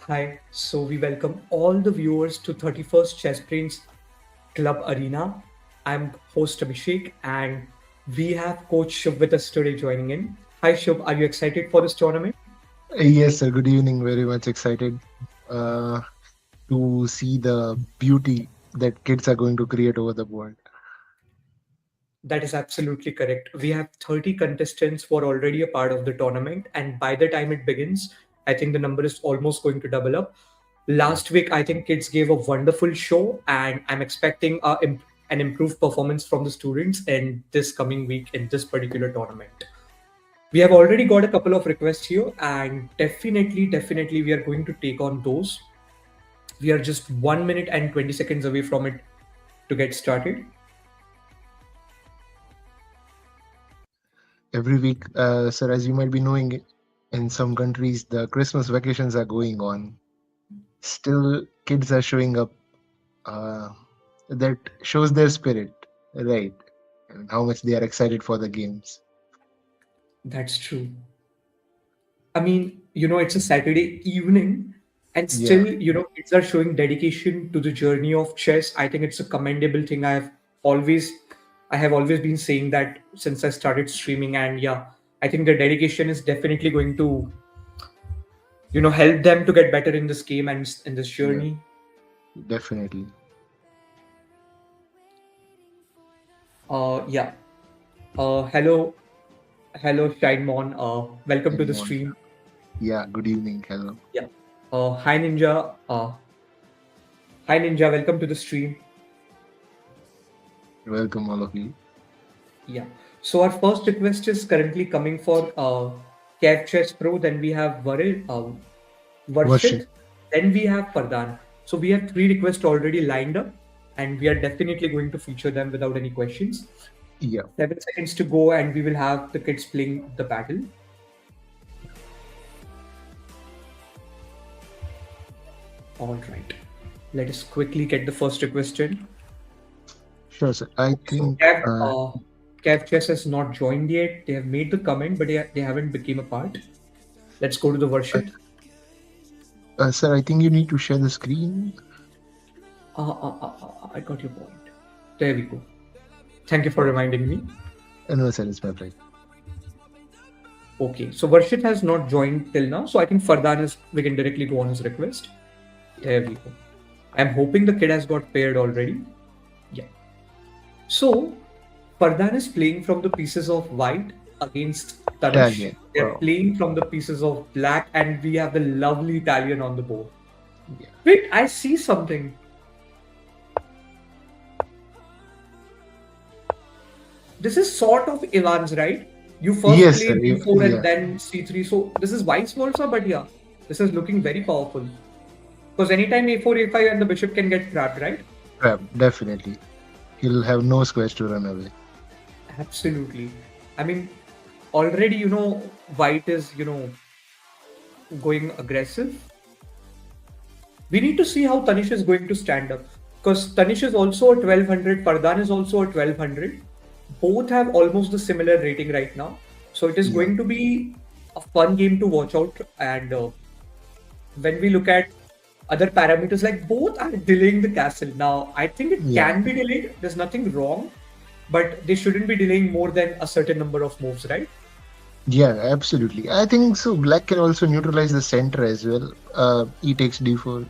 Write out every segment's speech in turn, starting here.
Hi, so we welcome all the viewers to 31st Chessbrainz Club Arena. I'm host Abhishek and we have Coach Shub with us today joining in. Hi Shub, are you excited for this tournament? Yes, sir. Good evening. Very much excited uh, to see the beauty that kids are going to create over the board. That is absolutely correct. We have 30 contestants who are already a part of the tournament, and by the time it begins, I think the number is almost going to double up. Last week, I think kids gave a wonderful show, and I'm expecting an improved performance from the students in this coming week in this particular tournament. We have already got a couple of requests here, and definitely, we are going to take on those. We are just 1 minute and 20 seconds away from it to get started. Every week, sir, as you might be knowing, in some countries, the Christmas vacations are going on. Still, kids are showing up. Uh, that shows their spirit, right? And how much they are excited for the games. That's true. I mean, it's a Saturday evening, and Yeah, still, kids are showing dedication to the journey of chess. I think it's a commendable thing. Always, I have always been saying that since I started streaming, and yeah, I think the dedication is definitely going to, help them to get better in this game and in this yeah, journey. definitely. Yeah. Hello, Shine Mon. Welcome to And the more. stream. Yeah, good evening. Hello. Yeah. Hi Ninja. Hi Ninja. Welcome to the stream. Welcome, all of you. Yeah. So our first request is currently coming for Kev Chess Pro. Then we have Worship. Varshit. Then we have Pardhan. So we have three requests already lined up, and we are definitely going to feature them without any questions. Yeah. 7 seconds to go, and we will have the kids playing the battle. All right. Let us quickly get the first request in. Sure, sir. I Okay, so think Kev Chess has not joined yet. They have made the comment, but they haven't become a part. Let's go to the uh, Varshit. sir, I think you need to share the screen. I got your point. There we go. Thank you for reminding me. No, sir, it's my pleasure. Okay, so Varshit has not joined till now, so I think Fardan is. We can directly go on his request. There we go. I'm hoping the kid has got paired already. Yeah. So Fardan is playing from the pieces of white against Tanish. Italian. They're Wow. playing from the pieces of black, and we have the lovely Italian on the board. Yeah. Wait, I see something. This is sort of Ivan's, right? You first Yes, sir. play d4 and Yeah. then c3. So this is vice versa, but yeah, this is looking very powerful. Because anytime a4, a5, and the bishop can get trapped, right? Definitely. He'll have no squares to run away. Absolutely. I mean, already, white is, going aggressive. We need to see how Tanish is going to stand up. Because Tanish is also a 1200, Pardhan is also a 1200. Both have almost the similar rating right now. So it is Yeah. going to be a fun game to watch out. And when we look at other parameters, like both are delaying the castle. Now, I think it Yeah. can be delayed. There's nothing wrong, but they shouldn't be delaying more than a certain number of moves, right? Yeah, absolutely. I think so. Black can also neutralize the center as well. E takes d4,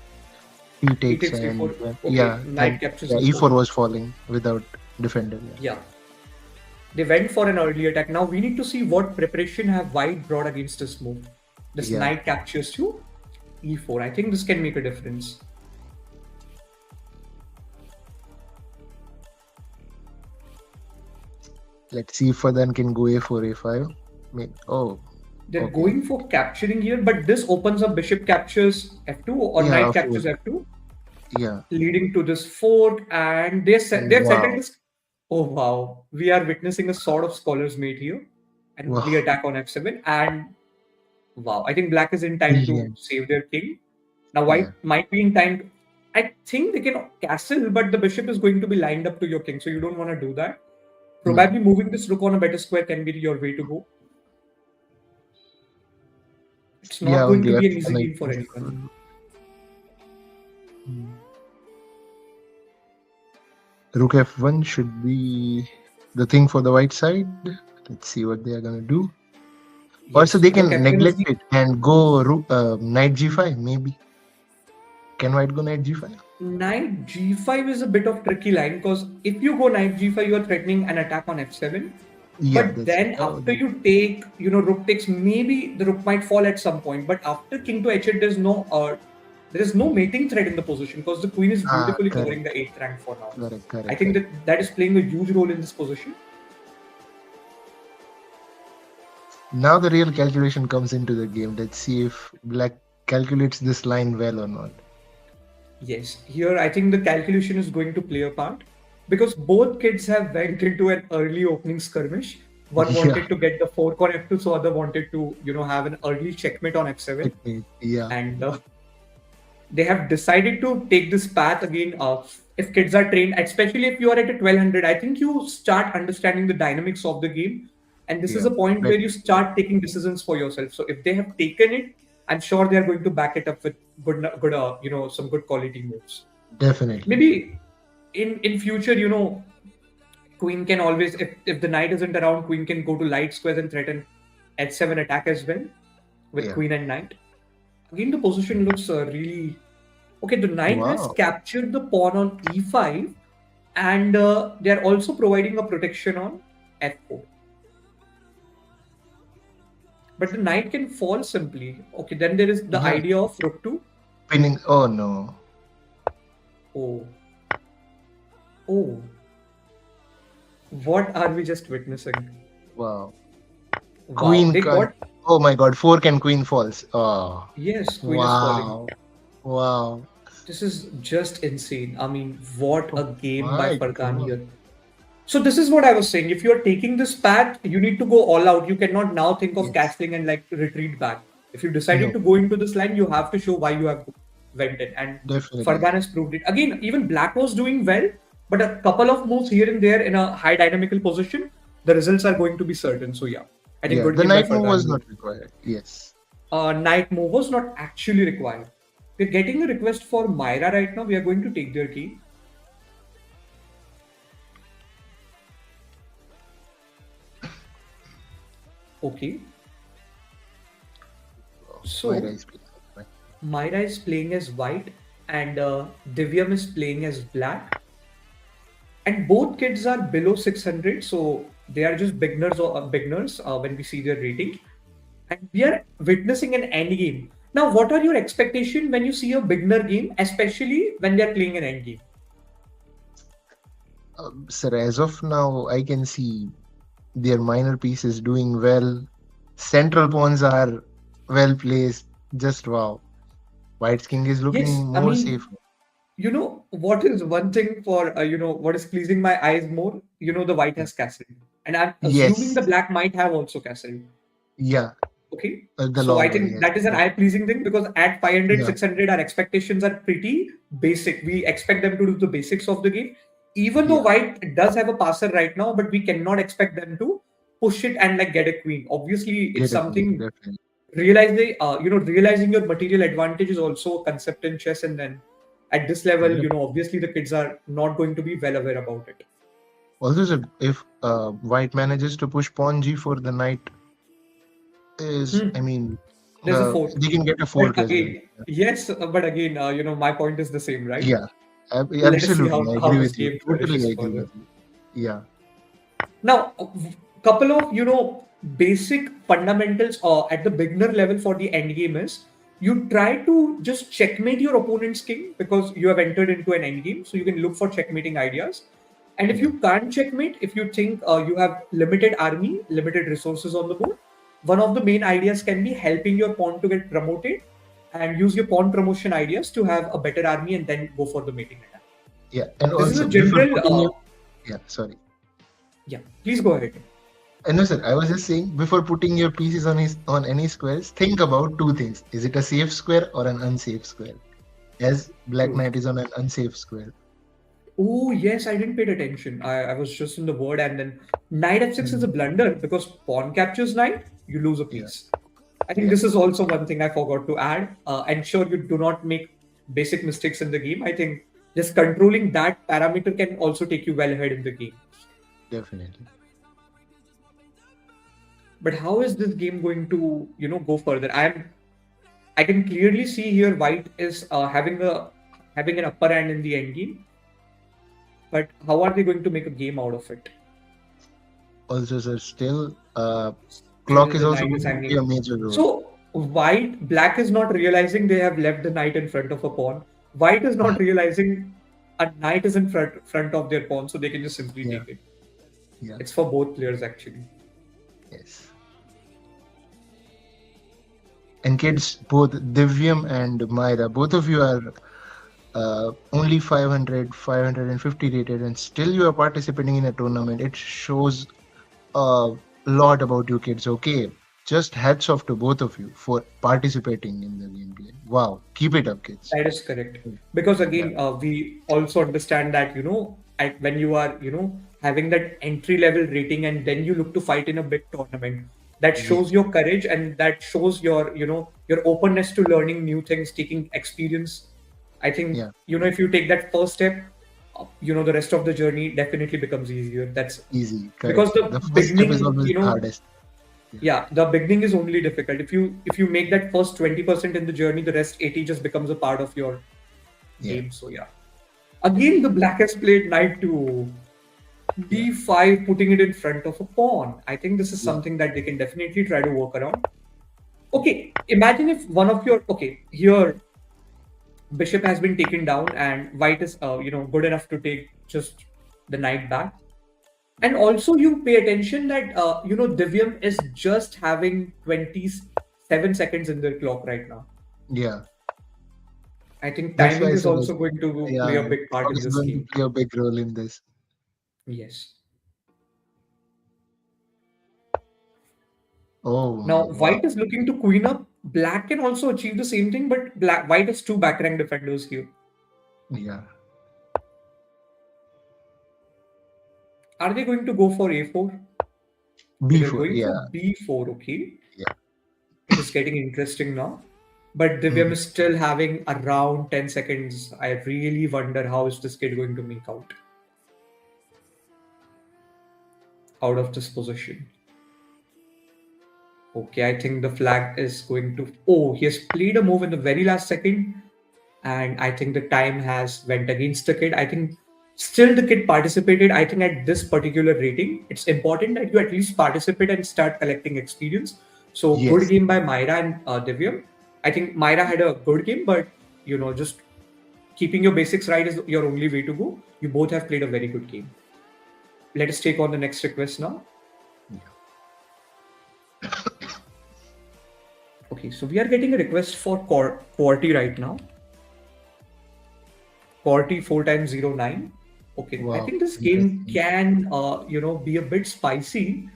he E takes, takes and d4. yeah, Okay, knight then captures yeah, e4. e4 was falling without defender. Yeah. Yeah, they went for an early attack. Now we need to see what preparation have white brought against this move. This Yeah. knight captures to e4. I think this can make a difference. Let's see if Fadan can go a4, a5. Oh, They're okay. going for capturing here, but this opens up bishop captures f2 or Yeah, knight of course. captures f2, Yeah. leading to this fork, and they've settled Wow. this. Oh wow, we are witnessing a sort of scholar's mate here, an early Wow. attack on f7, and wow, I think black is in time to Brilliant. save their king. Now Yeah. white might be in time. I think they can castle, but the bishop is going to be lined up to your king, so you don't want to do that. No. Probably moving this rook on a better square can be your way to go. It's not Yeah, going only to be an easy f1 I game for anyone. think. Hmm. Rook f1 should be the thing for the white side. Let's see what they are gonna do. Also, they Yes, can Rook F1 is neglect the it and go knight g5. Maybe can white go knight g5? knight g5 is a bit of tricky line because if you go knight g5, you are threatening an attack on f7. Yeah, But that's it. then Oh, after you take, rook takes, maybe the rook might fall at some point. But after king to h8, there is no mating threat in the position because the queen is beautifully covering correct, the eighth rank for now. correct, I correct, think correct. that is playing a huge role in this position. Now the real calculation comes into the game. Let's see if black calculates this line well or not. Yes, here I think the calculation is going to play a part because both kids have went into an early opening skirmish. One Yeah, wanted to get the fork on f2, so other wanted to have an early checkmate on f7, technique. Yeah, and they have decided to take this path again. If kids are trained, especially if you are at a 1200, I think you start understanding the dynamics of the game, and this is yeah, a point where you better. start taking decisions for yourself. So if they have taken it, I'm sure they are going to back it up with good, some good quality moves. Definitely. Maybe in future, queen can always, if the knight isn't around, queen can go to light squares and threaten h7 attack as well with Yeah. queen and knight. Again, the position looks really okay. The knight has Wow. captured the pawn on e5, and they are also providing a protection on f4. But the knight can fall simply. Okay, then there is the Yeah. idea of rook to. Pinning. Oh no. Oh, oh, what are we just witnessing? Wow. Wow, Queen they can't. got. Oh my God. Fork and queen falls. Oh. Yes, queen is falling. Wow. Wow. This is just insane. I mean, what a Oh game by my Farkan God. here. So this is what I was saying. If you're taking this path, you need to go all out. You cannot now think of Yes. castling and like retreat back. If you decided No. to go into this line, you have to show why you have went in. And Definitely. Fargan has proved it. Again, even Black was doing well, but a couple of moves here and there in a high dynamical position, the results are going to be certain. So yeah, I think Yeah. good The game by knight move Fargan was here. not required. Yes. Knight move was not actually required. We're getting a request for Myra right now. We are going to take their key. Okay. Myra So is playing. Myra is playing as white and Divyam is playing as black. And both kids are below 600, so they are just beginners or beginners when we see their rating. And we are witnessing an end game. Now, what are your expectations when you see a beginner game, especially when they are playing an end game? Sir, as of now, I can see their minor pieces doing well. Central pawns are well placed. Just wow. White's king is looking Yes, I more mean, safe. what is one thing for, what is pleasing my eyes more? The white has castle. And I'm assuming Yes. the black might have also castle. Yeah. Okay. The So I long one. think Yes. that is an eye pleasing thing because at 500, Yeah. 600, our expectations are pretty basic. We expect them to do the basics of the game. Even though Yeah. white does have a passer right now, but we cannot expect them to push it and like get a queen. Obviously, it's Get a queen. something Definitely. realizing your material advantage is also a concept in chess. And then at this level, Yep. obviously the kids are not going to be well aware about it. Also, sir, if white manages to push pawn g4, the knight is, Hmm. I mean, There's a fork. they can get a But fork as well. again, yes, but again, my point is the same, right? Yeah. Let us see Absolutely. I how agree this with you. game flourishes Totally agree further. with you. Yeah. Now, a couple of basic fundamentals at the beginner level for the end game is you try to just checkmate your opponent's king because you have entered into an end game, so you can look for checkmating ideas. And if Yeah. you can't checkmate, if you think you have limited army, limited resources on the board, one of the main ideas can be helping your pawn to get promoted and use your pawn promotion ideas to have a better army and then go for the mating attack. Yeah. And This is also, a before general. putting your, yeah, sorry. Yeah, please go ahead. No, sir. I was just saying, before putting your pieces on any squares, think about two things. Is it a safe square or an unsafe square? As Black True. Knight is on an unsafe square. Oh, yes, I didn't pay attention. I was just in the word, and then knight f6 is a Mm, blunder because pawn captures knight, you lose a yeah. piece. I think Yeah. this is also one thing I forgot to add. Ensure you do not make basic mistakes in the game, I think just controlling that parameter can also take you well ahead in the game. Definitely. But how is this game going to, go further? I can clearly see here White is having an upper hand in the end game. But how are they going to make a game out of it? Also, sir, still, clock Till is the also knight is going to play a hanging. major role. So Black is not realizing they have left the knight in front of a pawn. White is not realizing a knight is in front of their pawn, so they can just simply Yeah, take it. yeah, It's for both players actually. yes. And kids, both Divyam and Myra, both of you are only 500, 550 rated, and still you are participating in a tournament. It shows a lot about you kids. Okay, just hats off to both of you for participating in the gameplay. Wow, keep it up, kids. That is correct. Because Yeah, again, we also understand that, when you are, having that entry level rating and then you look to fight in a big tournament, that yeah, shows your courage and that shows your, your openness to learning new things, taking experience. I think, yeah. if you take that first step, the rest of the journey definitely becomes easier. That's Easy, because correct. the The first step is beginning, always the hardest. Yeah, yeah, the beginning is only difficult. If you make that first 20% in the journey, the rest 80 just becomes a part of your yeah, game. So yeah. Again, the black has played knight to yeah, d5, putting it in front of a pawn. I think this is yeah, something that they can definitely try to work around. Okay, imagine if one of your okay here bishop has been taken down and white is good enough to take just the knight back. And also you pay attention that Divyam is just having 27 seconds in their clock right now. yeah. I think That's why timing I is said, also going to play a yeah, big part clock in is this going to game. play a big role in this. Yes. Oh, Now wow. white is looking to queen up. Black can also achieve the same thing, but white has two back rank defenders here. Yeah. Are they going to go for a4? Okay, they're B4. going for Yeah, b4. Okay, yeah. it is getting interesting now. But Divyam Mhm. is still having around 10 seconds. I really wonder how is this kid going to make out of this position. Okay, I think the flag is going to. Oh, he has played a move in the very last second, and I think the time has went against the kid. I think still the kid participated. I think at this particular rating, it's important that you at least participate and start collecting experience. So good Yes, game by Myra and Divyam. I think Myra had a good game, but just keeping your basics right is your only way to go. You both have played a very good game. Let us take on the next request now. Okay, so we are getting a request for QWERTY right now. QWERTY 4x09. Okay, I wow, think this game interesting. can, be a bit spicy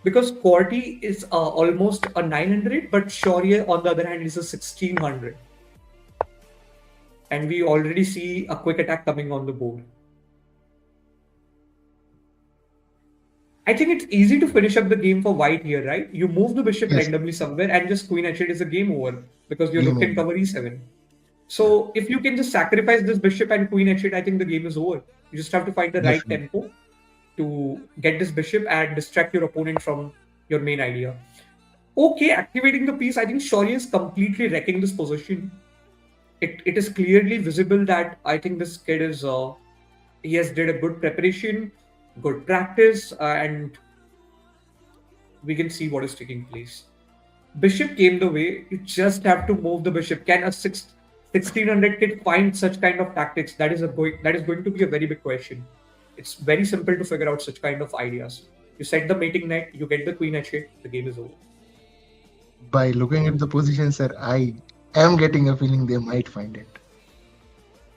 because QWERTY is almost a 900, but Shaurya on the other hand is a 1600. And we already see a quick attack coming on the board. I think it's easy to finish up the game for white here, right? You move the bishop Yes, randomly somewhere and just queen h8 is a game over because your game rook can over. cover e7. Yeah, So if you can just sacrifice this bishop and queen h8, I think the game is over. You just have to find the right definitely. tempo to get this bishop and distract your opponent from your main idea. Okay, activating the piece, I think Shaurya is completely wrecking this position. It is clearly visible that I think this kid is he has did a good preparation, good practice, and we can see what is taking place. Bishop came the way. You just have to move the bishop. Can a 1600 kid find such kind of tactics? That is going to be a very big question. It's very simple to figure out such kind of ideas. You set the mating knight, you get the queen h8, the game is over. By looking at the position, sir, I am getting a feeling they might find it.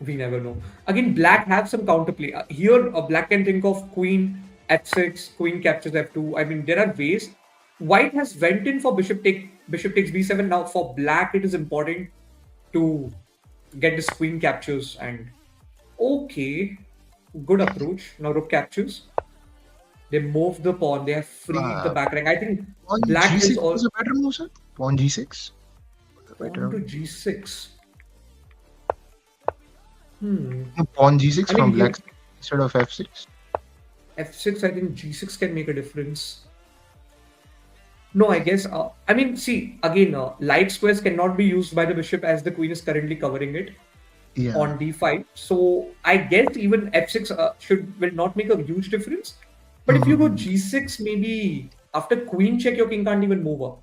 We never know. Again, black have some counterplay. Here, black can think of queen f6, queen captures f2. I mean, there are ways. White has went in for bishop takes b7. Now, for black, it is important to get this queen captures and okay, good approach. Now rook captures. They move the pawn. They have freed the Uh, back rank. I think Pawn black is G6 all was a better move, sir. Pawn G6 was a better pawn to move. g6. No, pawn g6 I mean, from black instead of f6. f6, I think g6 can make a difference. No, I guess. I mean, see, again, light squares cannot be used by the bishop as the queen is currently covering it Yeah. on d5. So I guess even f6 will not make a huge difference. But if you go Mm-hmm. g6, maybe after queen check, your king can't even move up.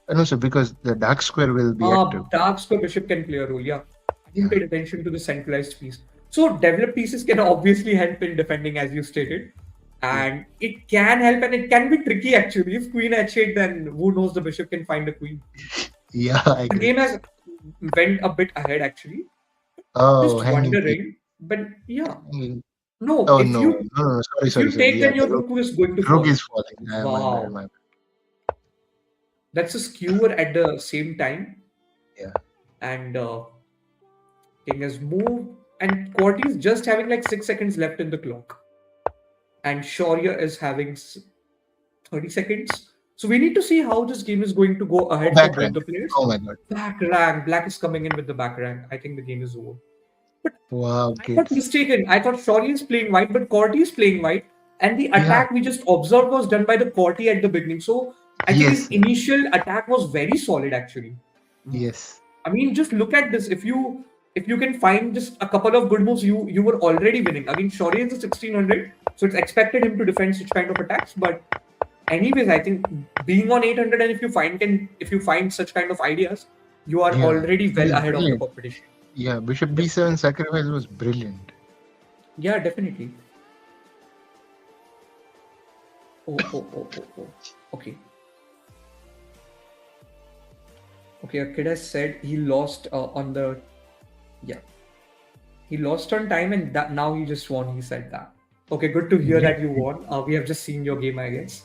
No, sir, because the dark square will be active. Dark square bishop can play a role. Yeah, I didn't Yeah. pay attention to the centralized piece. So developed pieces can obviously help in defending, as you stated, Yeah. and it can help, and it can be tricky actually. If queen h8, then who knows? The bishop can find a queen. Yeah, I The agree. game has went a bit ahead actually. Oh, Just hanging piece. wondering, but yeah, Hanging. no. Oh no, no, no, sorry, If sorry, you sorry. take, Yeah, then your rook is going to rook fall. is falling. My bad, Wow, my bad. that's a skewer at the same time, Yeah. and king has moved, and Quarty is just having like 6 seconds left in the clock, and Shaurya is having 30 seconds. So we need to see how this game is going to go Oh, ahead for back both rank. the players. Oh my god. Back rank, Black is coming in with the back rank. I think the game is over. But Wow, I got kids. mistaken. I thought Shaurya is playing white, but Corty is playing white. And the Yeah. attack we just observed was done by the Corty at the beginning. So I think his Yes. initial attack was very solid actually. Yes. I mean, just look at this. If you can find just a couple of good moves, you were already winning. Again, Shaurya is a 1600, so it's expected him to defend such kind of attacks. But anyways, I think being on 800, and if you find such kind of ideas, you are Yeah. already It well was ahead of the brilliant. competition. Yeah. Bishop Yep. b7 sacrifice was brilliant. Yeah, definitely. Oh. Okay. Okay, a kid has said he lost on the. Yeah. He lost on time, and that now he just won. He said that. Okay, good to hear that you won. We have just seen your game, I guess.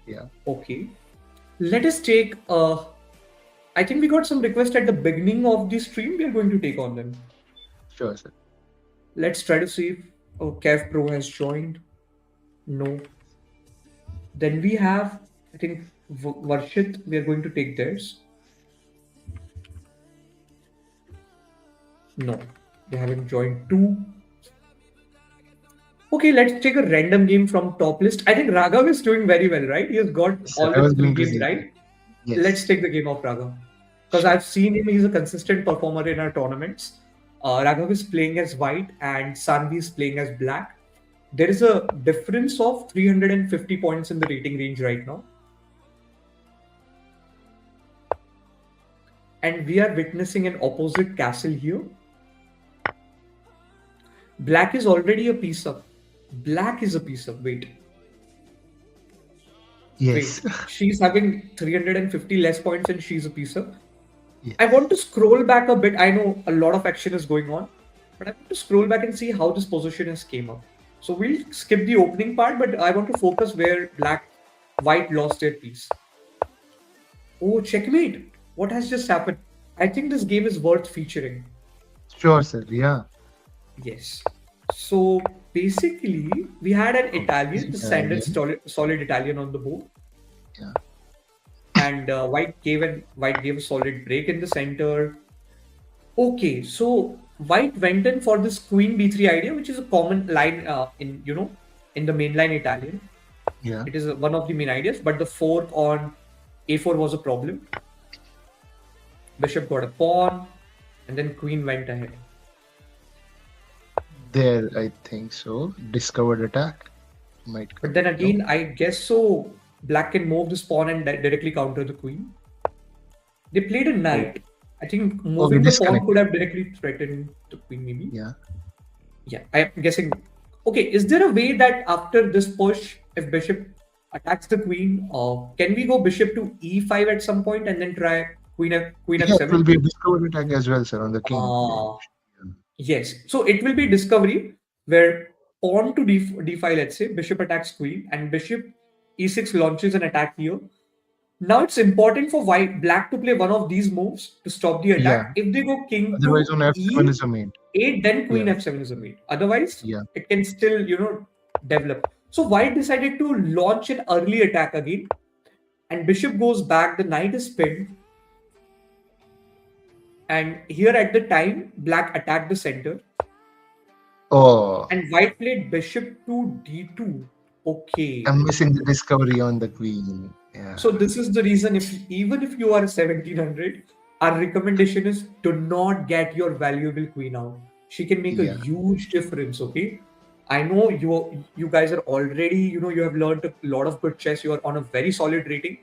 Yeah. Okay. Let us take. I think we got some requests at the beginning of the stream. We are going to take on them. Sure, sir. Let's try to see if Kev Pro has joined. No. Then we have, I think, Varshit. We are going to take theirs. No, they haven't joined too. Okay, let's take a random game from top list. I think Raghav is doing very well, right? He has got Yes, sir. all I the was three going to games say that. right. Let's Yes. take the game of Raghav. Because Sure. I've seen him, he's a consistent performer in our tournaments. Raghav is playing as white and Sanvi is playing as black. There is a difference of 350 points in the rating range right now. And we are witnessing an opposite castle here. Black is already a piece up. Black is a piece up. Wait. Yes. Wait. She's having 350 less points and she's a piece up. Yes. I want to scroll back a bit. I know a lot of action is going on, but I want to scroll back and see how this position has came up. So we'll skip the opening part, but I want to focus where white lost their piece. Oh, checkmate. What has just happened? I think this game is worth featuring. Sure, sir. Yeah. Yes. So basically, we had an Italian, the standard Italian. solid Italian on the board. Yeah. And white gave a solid break in the center. Okay, so white went in for this queen b3 idea, which is a common line in the mainline Italian. Yeah. It is one of the main ideas, but the fork on a4 was a problem. Bishop got a pawn, and then queen went ahead. There, I think so. Discovered attack. Might. But then again, I guess so. Black can move this pawn and directly counter the queen. They played a knight. I think moving the pawn could have directly threatened the queen, maybe. Yeah. Yeah, I'm guessing. Okay, is there a way that after this push, if bishop attacks the queen, can we go bishop to e5 at some point and then try queen Yeah, f7? it will be a discovered attack as well, sir, on the king. Yes, so it will be discovery where pawn to d5, let's say, bishop attacks queen, and bishop e6 launches an attack here. Now it's important for black to play one of these moves to stop the attack. Yeah. If they go king Otherwise, to on f7 is a mate. e8, then queen f7 is a mate. Otherwise, Yeah. it can still, develop. So white decided to launch an early attack again, and bishop goes back. The knight is pinned, and here at the time, black attacked the center. Oh, And white played bishop to d2. Okay. I'm missing the discovery on the queen. Yeah, So this is the reason, if even if you are 1700, our recommendation is do not get your valuable queen out. She can make a yeah, huge difference, okay? I know you guys are already, you have learned a lot of good chess, you are on a very solid rating,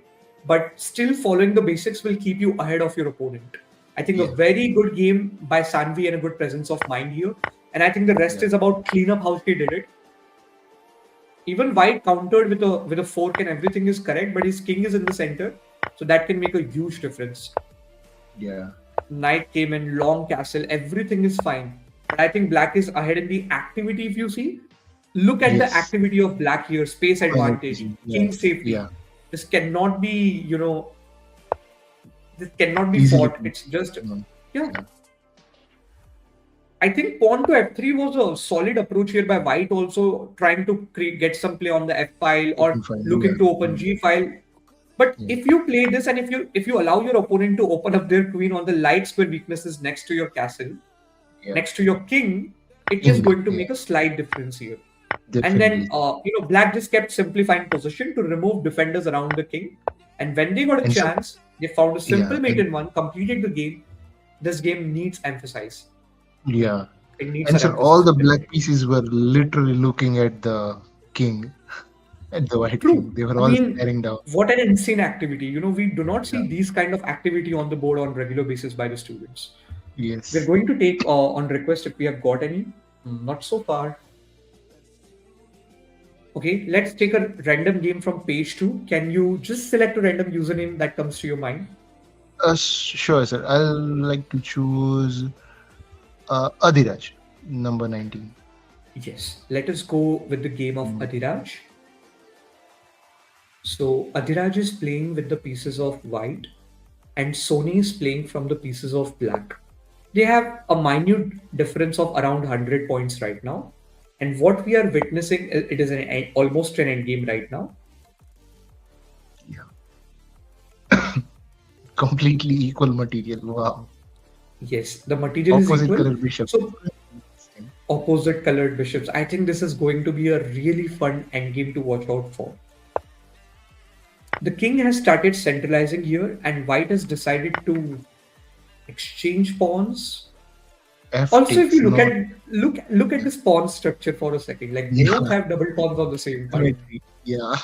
but still following the basics will keep you ahead of your opponent. I think a yeah, very good game by Sanvi and a good presence of mind here. And I think the rest yeah, is about clean up how she did it. Even white countered with a fork and everything is correct, but his king is in the center, so that can make a huge difference. yeah. Knight came in, long castle, everything is fine. But I think black is ahead in the activity. If you see, look at the Yes. activity of black here: space Final advantage, pieces. Yeah, king safety. yeah. This cannot be, this cannot be Easily fought. played. It's just, Mm, yeah. yeah. I think pawn to f3 was a solid approach here by white, also trying to get some play on the f file Open or file. Yeah. looking to open Mm, g file. But yeah. if you play this and if you allow your opponent to open up their queen on the light square weaknesses next to your castle, Yeah. next to your king, it is King. going to Yeah. make a slight difference here. And then, Definitely. black just kept simplifying position to remove defenders around the king. And when they got a And so, chance, they found a yeah. simple mate And in one, completed the game. This game needs emphasis. yeah. It needs And an so all emphasis, the black definitely. pieces were literally looking at the king, at the white king. True. They were I all mean, staring down. what an insane activity. We do not Yeah. see these kind of activity on the board on regular basis by the students. We're Yes. going to take on request if we have got any. Not so far. Okay, let's take a random game from page two. Can you just select a random username that comes to your mind? Sure, sir. I'll like to choose Adhiraj, number 19. Yes, let us go with the game of Mm, Adhiraj. So Adhiraj is playing with the pieces of white and Sony is playing from the pieces of black. They have a minute difference of around 100 points right now. And what we are witnessing, it is almost an endgame right now. yeah. Completely equal material. Wow. Yes, the material is Opposite equal. color bishop. So opposite colored bishops. I think this is going to be a really fun endgame to watch out for. The king has started centralizing here, and white has decided to exchange pawns. F Also, if you takes, not. look at Yeah. this pawn structure for a second, like both Yeah. have double pawns on the same file, Symmetry. Yeah.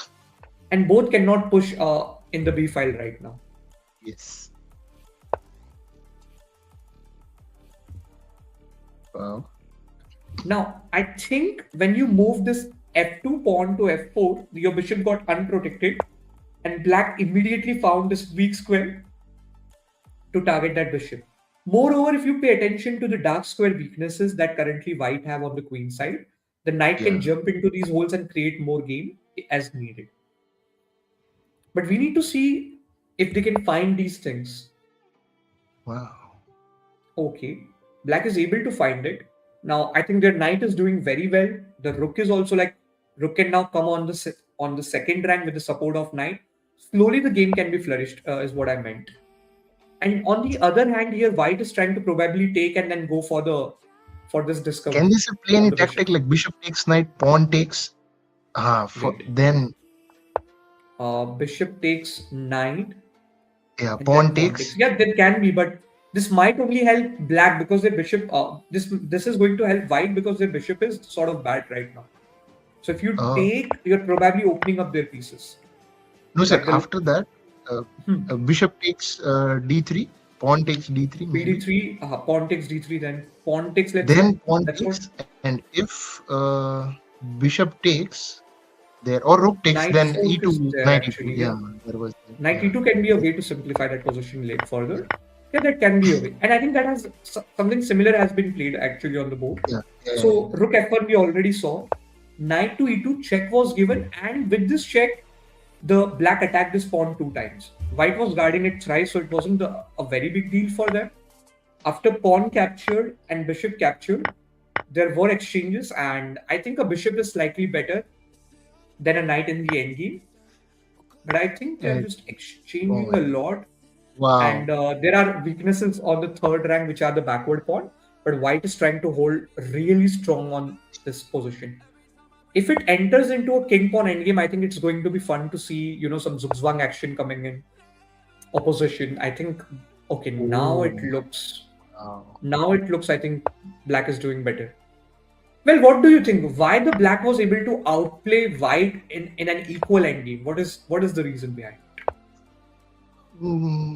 and both cannot push in the b file right now. Yes. Wow. Now, I think when you move this f2 pawn to f4, your bishop got unprotected, and black immediately found this weak square to target that bishop. Moreover, if you pay attention to the dark square weaknesses that currently white have on the queen side, the knight can Yeah. jump into these holes and create more game as needed. But we need to see if they can find these things. Wow. Okay, black is able to find it. Now, I think their knight is doing very well. The rook is also like, rook can now come on on the second rank with the support of knight. Slowly, the game can be flourished, is what I meant. And on the other hand, here white is trying to probably take and then go for this Can discovery this play of any the bishop. tactic like bishop takes knight, pawn takes? For Wait, then, bishop takes knight yeah, and then pawn pawn takes. takes. Yeah, that can be, but this might only help black because their bishop. This is going to help white because their bishop is sort of bad right now. So if you Oh, take, you're probably opening up their pieces. no, sir. Like the After that, uh, bishop takes d3, pawn takes d3 maybe. BD3, pawn takes D3, then pawn takes. Let's say Then pawn that's what takes, and if bishop takes there or rook takes, knight then fork is e2, there knight e2. actually. Yeah, Yeah. there was. Knight Yeah, e2 can be a way to simplify that position late further. Yeah, that can be a way. And I think that has something similar has been played actually on the board. yeah, yeah, yeah, So rook f1 we already saw. Knight to e2 check was given, and with this check, the black attacked this pawn two times. White was guarding it thrice, so it wasn't a very big deal for them. After pawn captured and bishop captured, there were exchanges, and I think a bishop is slightly better than a knight in the endgame. But I think they're yeah. just Oh exchanging my a God. lot, Wow. and there are weaknesses on the third rank, which are the backward pawn. but white is trying to hold really strong on this position. If it enters into a king pawn endgame, I think it's going to be fun to see, some zugzwang action coming in opposition. I think, okay, Oh, wow. now it looks, I think black is doing better. Well, what do you think? Why the black was able to outplay white in an equal endgame? What is the reason behind it?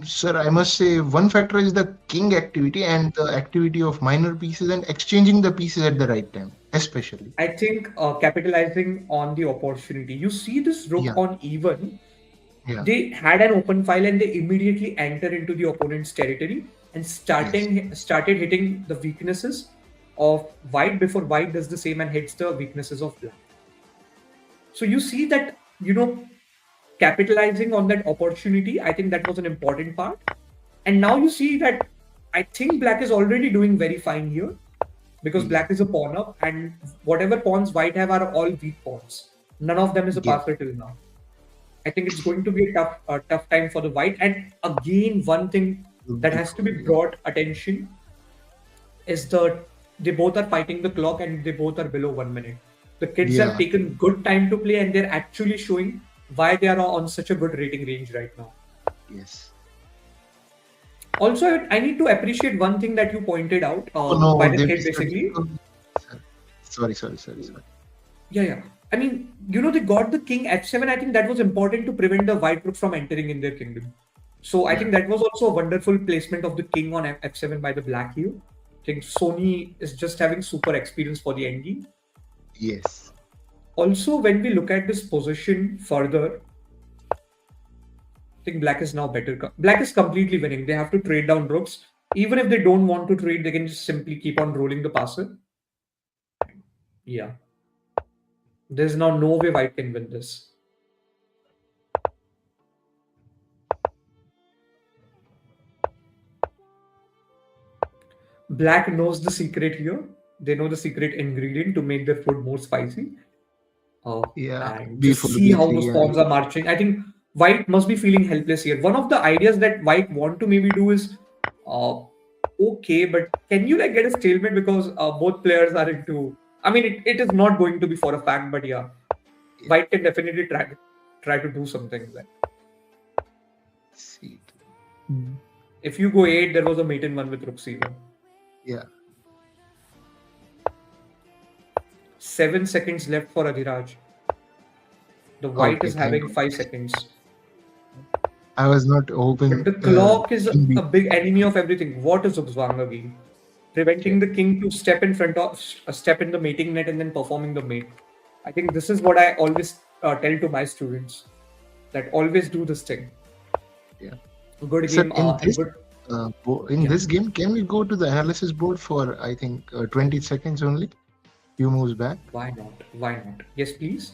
Sir, I must say one factor is the king activity and the activity of minor pieces and exchanging the pieces at the right time, especially. I think capitalizing on the opportunity. You see this rook Yeah, on e1. yeah, They had an open file and they immediately enter into the opponent's territory and yes, started hitting the weaknesses of white before white does the same and hits the weaknesses of black. So you see that, capitalizing on that opportunity, I think that was an important part. And now you see that I think black is already doing very fine here because yeah, black is a pawn up and whatever pawns white have are all weak pawns. None of them is a yes. passer till now. I think it's going to be a tough time for the white. And again, one thing Rook that has to D4, be yeah, brought attention is they both are fighting the clock and they both are below 1 minute. The kids have yeah, taken good time to play and they're actually showing why they are on such a good rating range right now. yes. Also, I need to appreciate one thing that you pointed out Oh by no, the they kid missed it. basically. Oh, sorry. Yeah, yeah. I mean, they got the king f7. I think that was important to prevent the white rook from entering in their kingdom. So I Yeah, think that was also a wonderful placement of the king on f7 by the black here. I think Sony is just having super experience for the endgame. yes, Also, when we look at this position further, I think black is now better. Black is completely winning. They have to trade down rooks. Even if they don't want to trade, they can just simply keep on rolling the passer. Yeah. There's now no way white can win this. Black knows the secret here. They know the secret ingredient to make their food more spicy. yeah. And just B4, see how B3, those yeah, pawns are marching. I think white must be feeling helpless here. One of the ideas that white want to maybe do is, uh, okay, but can you like get a stalemate because both players are into. I mean, it is not going to be for a fact, but yeah, yeah. white can definitely try to do something. Like C2. if you go eight, there was a mate in one with rook c1. Yeah, 7 seconds left for Adhiraj. The white okay, is thank having God. 5 seconds. I was not But hoping the clock is King a big enemy of everything. What is Zugzwang again? Preventing check. the king to step in front of a step in the mating net and then performing the mate. I think this is what I always tell to my students that always do this thing. Yeah. Good Sir, game and good. in Yeah, this game, can we go to the analysis board for I think 20 seconds only? Few moves back. why not? Why not? Yes, please.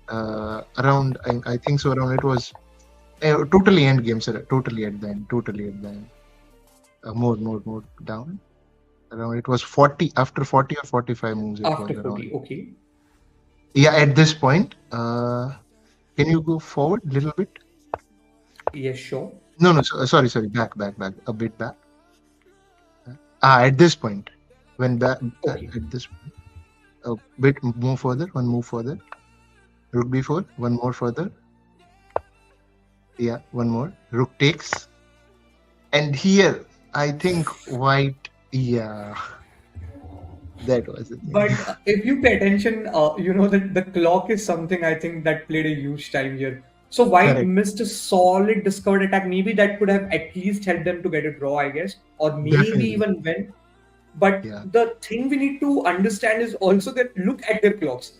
Around I think so. Around it was totally end game, sir. Totally at the end. Totally at the end. More down. Around it was 40 after 40 or 45 moves. It was After around. 40. Okay. Yeah, at this point, can you go forward a little bit? Yes, sure. No. Sorry. Back. A bit back. At this point, when back Okay. at this a bit more further, one move further. Rook b4, one more further. Yeah, one more. Rook takes. And here, I think white, yeah, that was the thing. But if you pay attention, you know that the clock is something I think that played a huge time here. So White Correct. missed a solid discovered attack. Maybe that could have at least helped them to get a draw, I guess, or maybe Definitely. even win. But Yeah. the thing we need to understand is also that look at their clocks.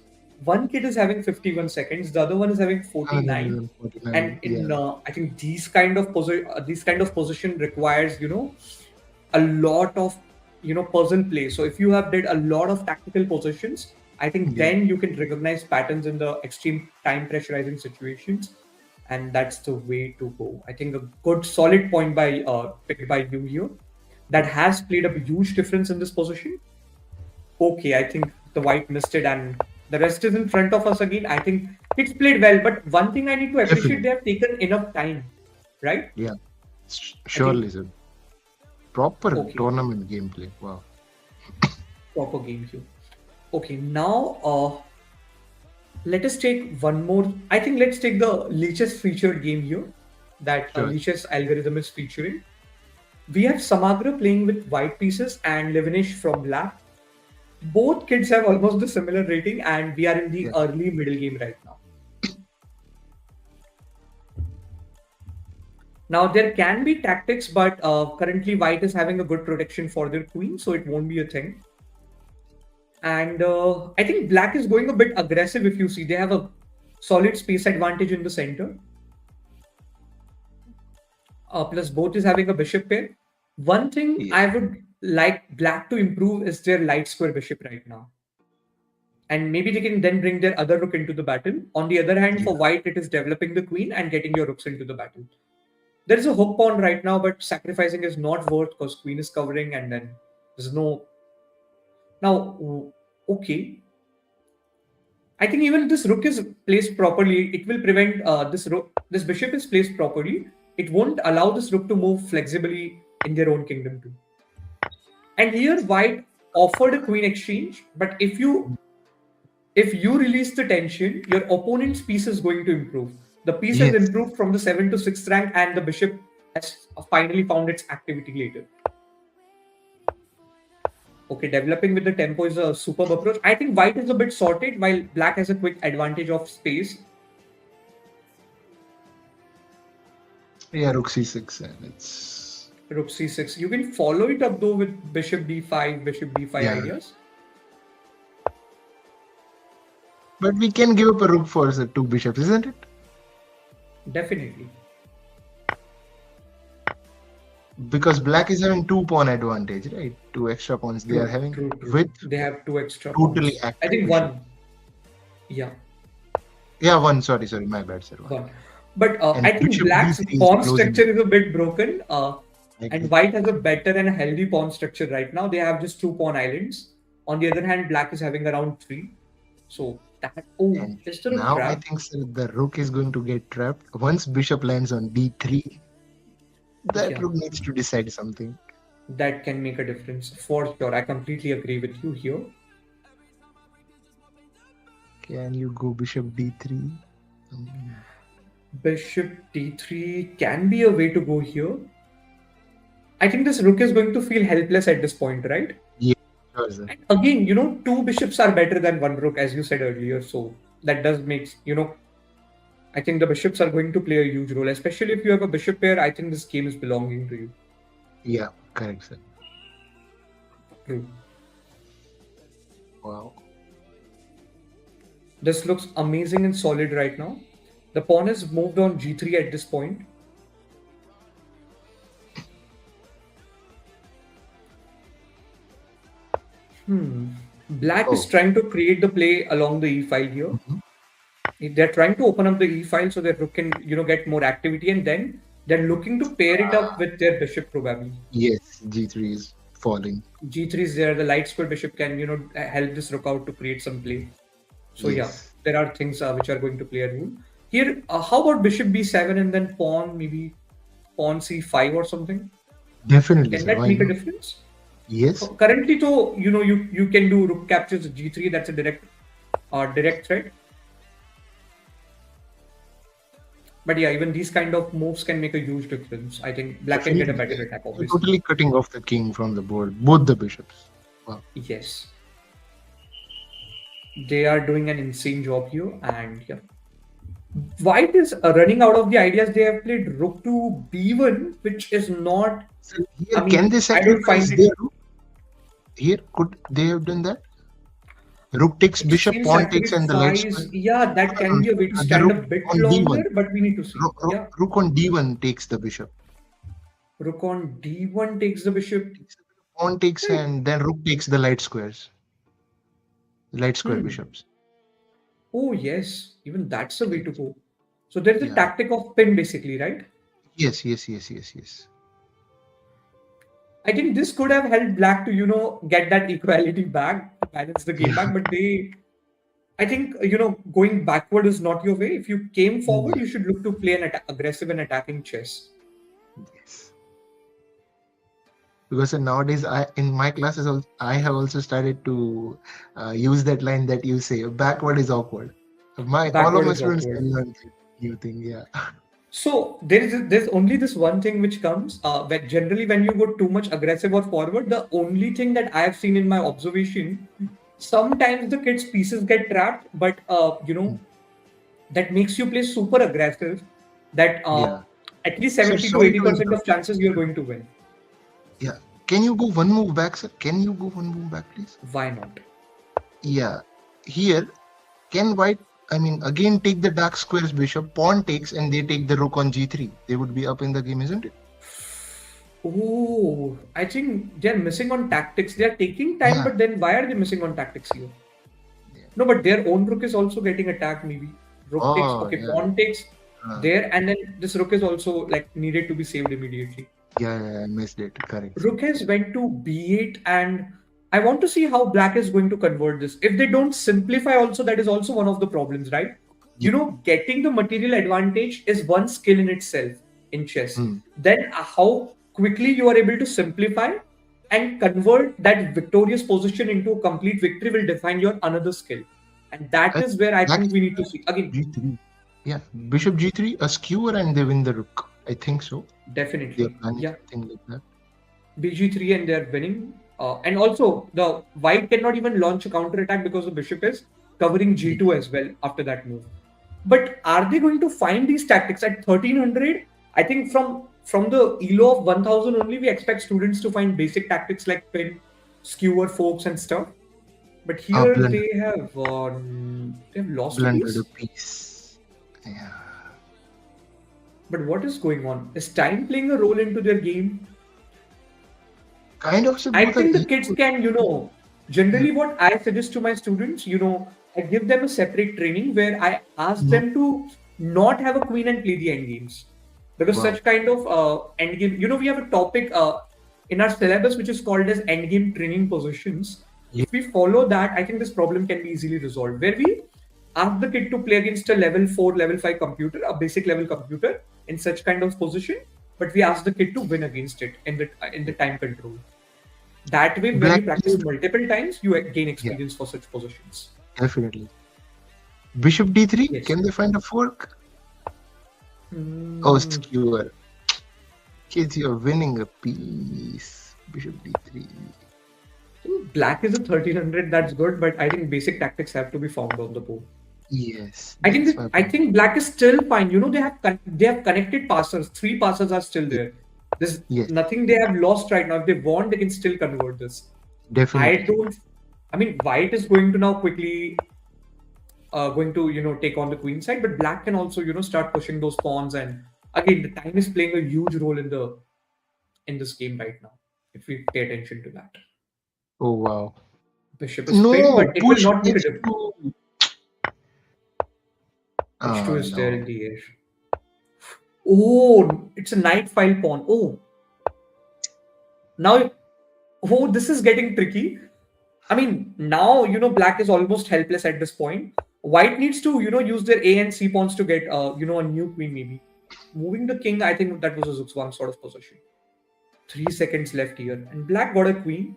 One kid is having 51 seconds, the other one is having Another 49. is 49. And in Yeah. I think these kind of position requires a lot of puzzle play. So if you have did a lot of tactical positions, I think Yeah. then you can recognize patterns in the extreme time pressurizing situations, and that's the way to go. I think a good solid point by picked by you here that has played a huge difference in this position. Okay, I think the white missed it and the rest is in front of us again. I think it's played well, but one thing I need to appreciate, Definitely. they have taken enough time, right? Yeah. I think Surely, sir. Proper okay. tournament gameplay. Wow. Proper game here. Okay, now let us take one more. I think let's take the Leech's featured game here that Sure. Leech's algorithm is featuring. We have Samagra playing with white pieces and Livinish from black. Both kids have almost the similar rating, and we are in the Yeah. early middle game right now. Now there can be tactics, but currently white is having a good protection for their queen, so it won't be a thing. And I think black is going a bit aggressive. If you see, they have a solid space advantage in the center. Plus both is having a bishop pair. One thing Yeah. I would like black to improve is their light square bishop right now. And maybe they can then bring their other rook into the battle. On the other hand, Yeah. for white, it is developing the queen and getting your rooks into the battle. There is a hook pawn right now, but sacrificing is not worth because queen is covering and then there's no. Now, okay. I think even this rook is placed properly. It will prevent this bishop is placed properly. It won't allow this rook to move flexibly in their own kingdom too. And here white offered a queen exchange, but if you release the tension, your opponent's piece is going to improve. The piece has Yes. improved from the 7th to 6th rank, and the bishop has finally found its activity later. Okay, developing with the tempo is a superb approach. I think white is a bit sorted, while black has a quick advantage of space. Yeah, rook c6, and it's Rook c6. You can follow it up though with bishop d5, bishop d5 yeah. ideas. But we can give up a rook for the two bishops, isn't it? Definitely. Because black is having 2 pawn advantage, right? 2 extra pawns they are having True. with They have 2 extra totally pawns. active I think bishop. one. Yeah, Yeah, one. Sorry, my bad, sir. one. But And I think bishop black's d3 is pawn closing. structure is a bit broken. I And agree. white has a better and a healthy pawn structure right now. They have just 2 pawn islands. On the other hand, black is having around 3. So that. Oh, And is there a now I trap? think, sir, the rook is going to get trapped. Once bishop lands on d3, that Yeah, rook needs to decide something. that can make a difference for sure. I completely agree with you here. Can you go bishop d3? Bishop d3 can be a way to go here. I think this rook is going to feel helpless at this point, right? Yeah, sure, sir. And again, 2 bishops are better than 1 rook, as you said earlier. So that does make. I think the bishops are going to play a huge role, especially if you have a bishop pair. I think this game is belonging to you. Yeah, correct, sir. True. Wow. This looks amazing and solid right now. The pawn has moved on g3 at this point. Black is Oh. trying to create the play along the e file here. Mhm. They're trying to open up the e file so that rook can get more activity, and then they're looking to pair it up with their bishop probably. Yes, g3 is falling. G3 is there. The light square bishop can help this rook out to create some play. So yeah, Yes. there are things which are going to play a role here. How about bishop b7 and then maybe pawn c5 or something? Definitely, Can sir. that Why make a not? difference? Yes. Currently, though, you can do rook captures g3. That's a direct threat. But yeah, even these kind of moves can make a huge difference. I think black can get a Definitely. better attack, You're obviously. totally cutting off the king from the board, both the bishops. Wow. Yes, they are doing an insane job here, and yeah, white is running out of the ideas. They have played rook to b1, which is not. So here, I can mean, they I don't sacrifice find it. their rook? Here, could they have done that? Rook takes bishop, Extreme pawn takes, and the light sacrifice. square. Yeah, that can be a way to The stand a rook bit on longer, d1. but we need to see. Yeah, Rook on d1 takes the bishop. rook on d1 takes the bishop. Pawn takes, Hmm. and then rook takes the light squares. Light square Hmm. bishops. Oh yes, even that's a way to go. So there's a Yeah. tactic of pin basically, right? Yes. I think this could have helped black to get that equality back, balance the game back, but I think going backward is not your way. If you came forward, Yeah. you should look to play an aggressive and attacking chess. Yes. Because nowadays, in my classes, I have also started to use that line that you say, "Backward is awkward." All of Backward my is students awkward. can learn that new thing. Yeah. So there's only this one thing which comes when generally when you go too much aggressive or forward, the only thing that I have seen in my observation, sometimes the kids' pieces get trapped, but that makes you play super aggressive. That Yeah. at least Sir, 70 to sorry to 80% interrupt. of chances you're going to win. Yeah. Can you go one move back, sir? Can you go one move back, please? Why not? Yeah. Here, can white, I mean, again take the dark squares bishop, pawn takes, and they take the rook on g3. They would be up in the game, isn't it? Oh, I think they're missing on tactics. They're taking time, Yeah. but then why are they missing on tactics here? Yeah. No, but their own rook is also getting attacked, maybe. Rook takes, Oh, okay, yeah. pawn takes Uh, there, and then this rook is also like needed to be saved immediately. yeah, I missed it. Correct, sir. Rook has went to b8, and I want to see how black is going to convert this. If they don't simplify, also that is also one of the problems, right? Yeah. Getting the material advantage is one skill in itself in chess. Hmm. Then how quickly you are able to simplify and convert that victorious position into a complete victory will define your another skill. And that I is where I Black think we need to see. Again, g3. Yeah. Bishop g3, a skewer, and they win the rook. I think so. They are definitely. planning Yeah. something like that. BG3 and they're winning. And also, the white cannot even launch a counter attack because the bishop is covering Yeah. G2 as well after that move. But are they going to find these tactics at 1300? I think from the ELO of 1000 only, we expect students to find basic tactics like pin, skewer, forks, and stuff. But here Blunder. they've lost a Blundered a piece. piece. Yeah. But what is going on? Is time playing a role into their game? Kind of, so I both are think the kids equal. can, Yeah. generally what I suggest to my students, I give them a separate training where I ask Mhm. them to not have a queen and play the end games. Because Wow. such kind of end game, we have a topic in our syllabus which is called as end game training positions. Yeah. If we follow that, I think this problem can be easily resolved. Where we ask the kid to play against a level 4, level 5 computer, a basic level computer in such kind of position, but we ask the kid to win against it in the time control. That way, when you Black practice played. multiple times, you gain Yeah, experience for such positions. definitely. Bishop d3. Yes. Can they find a fork? Oh, Mm, skewer. Kids, you're winning a piece. Bishop d3. Black is a 1300. That's good, but I think basic tactics have to be found on the board. Yes, I think that's my I point. think Black is still fine. They have connected passers. 3 passers are still Ye- there. There's Yes, nothing they have lost right now. If they want, they can still convert this. I definitely. don't. I mean, White is going to now quickly going to take on the queen side, but Black can also start pushing those pawns, and again the time is playing a huge role in this game right now if we pay attention to that. Oh, wow. Bishop is pinned, but No, it will push not make a difference. h2. H2 Oh, is there in no. the air. Oh, it's a knight file pawn. Oh, now, oh, this is getting tricky. I mean, now Black is almost helpless at this point. White needs to use their A and C pawns to get a new queen maybe. Moving the king, I think that was a Zook one sort of position. 3 seconds left here, and Black got a queen.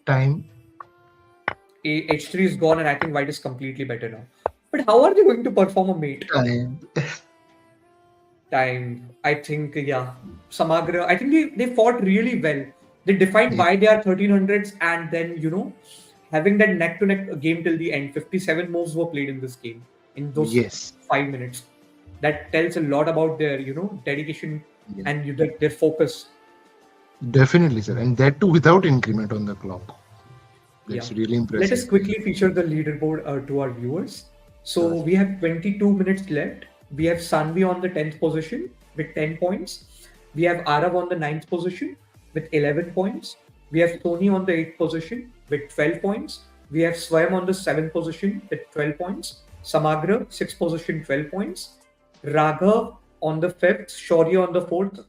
Time. H3 is gone, and I think White is completely better now. But how are they going to perform a mate? Time. Time. I think, yeah. Samagra, I think they fought really well. They defined Yeah. why they are 1300s, and then, having that neck to neck game till the end. 57 moves were played in this game in those Yes. 5 minutes. That tells a lot about their, dedication Yeah. and their focus. Definitely, sir. And that too without increment on the clock. Yeah. That's really Let us impressive. quickly feature the leaderboard to our viewers. So Sure. we have 22 minutes left. We have Sanvi on the 10th position with 10 points. We have Arav on the 9th position with 11 points. We have Tony on the 8th position with 12 points. We have Swayam on the 7th position with 12 points. Samagra, 6th position, 12 points. Raghav on the 5th. Shaurya on the 4th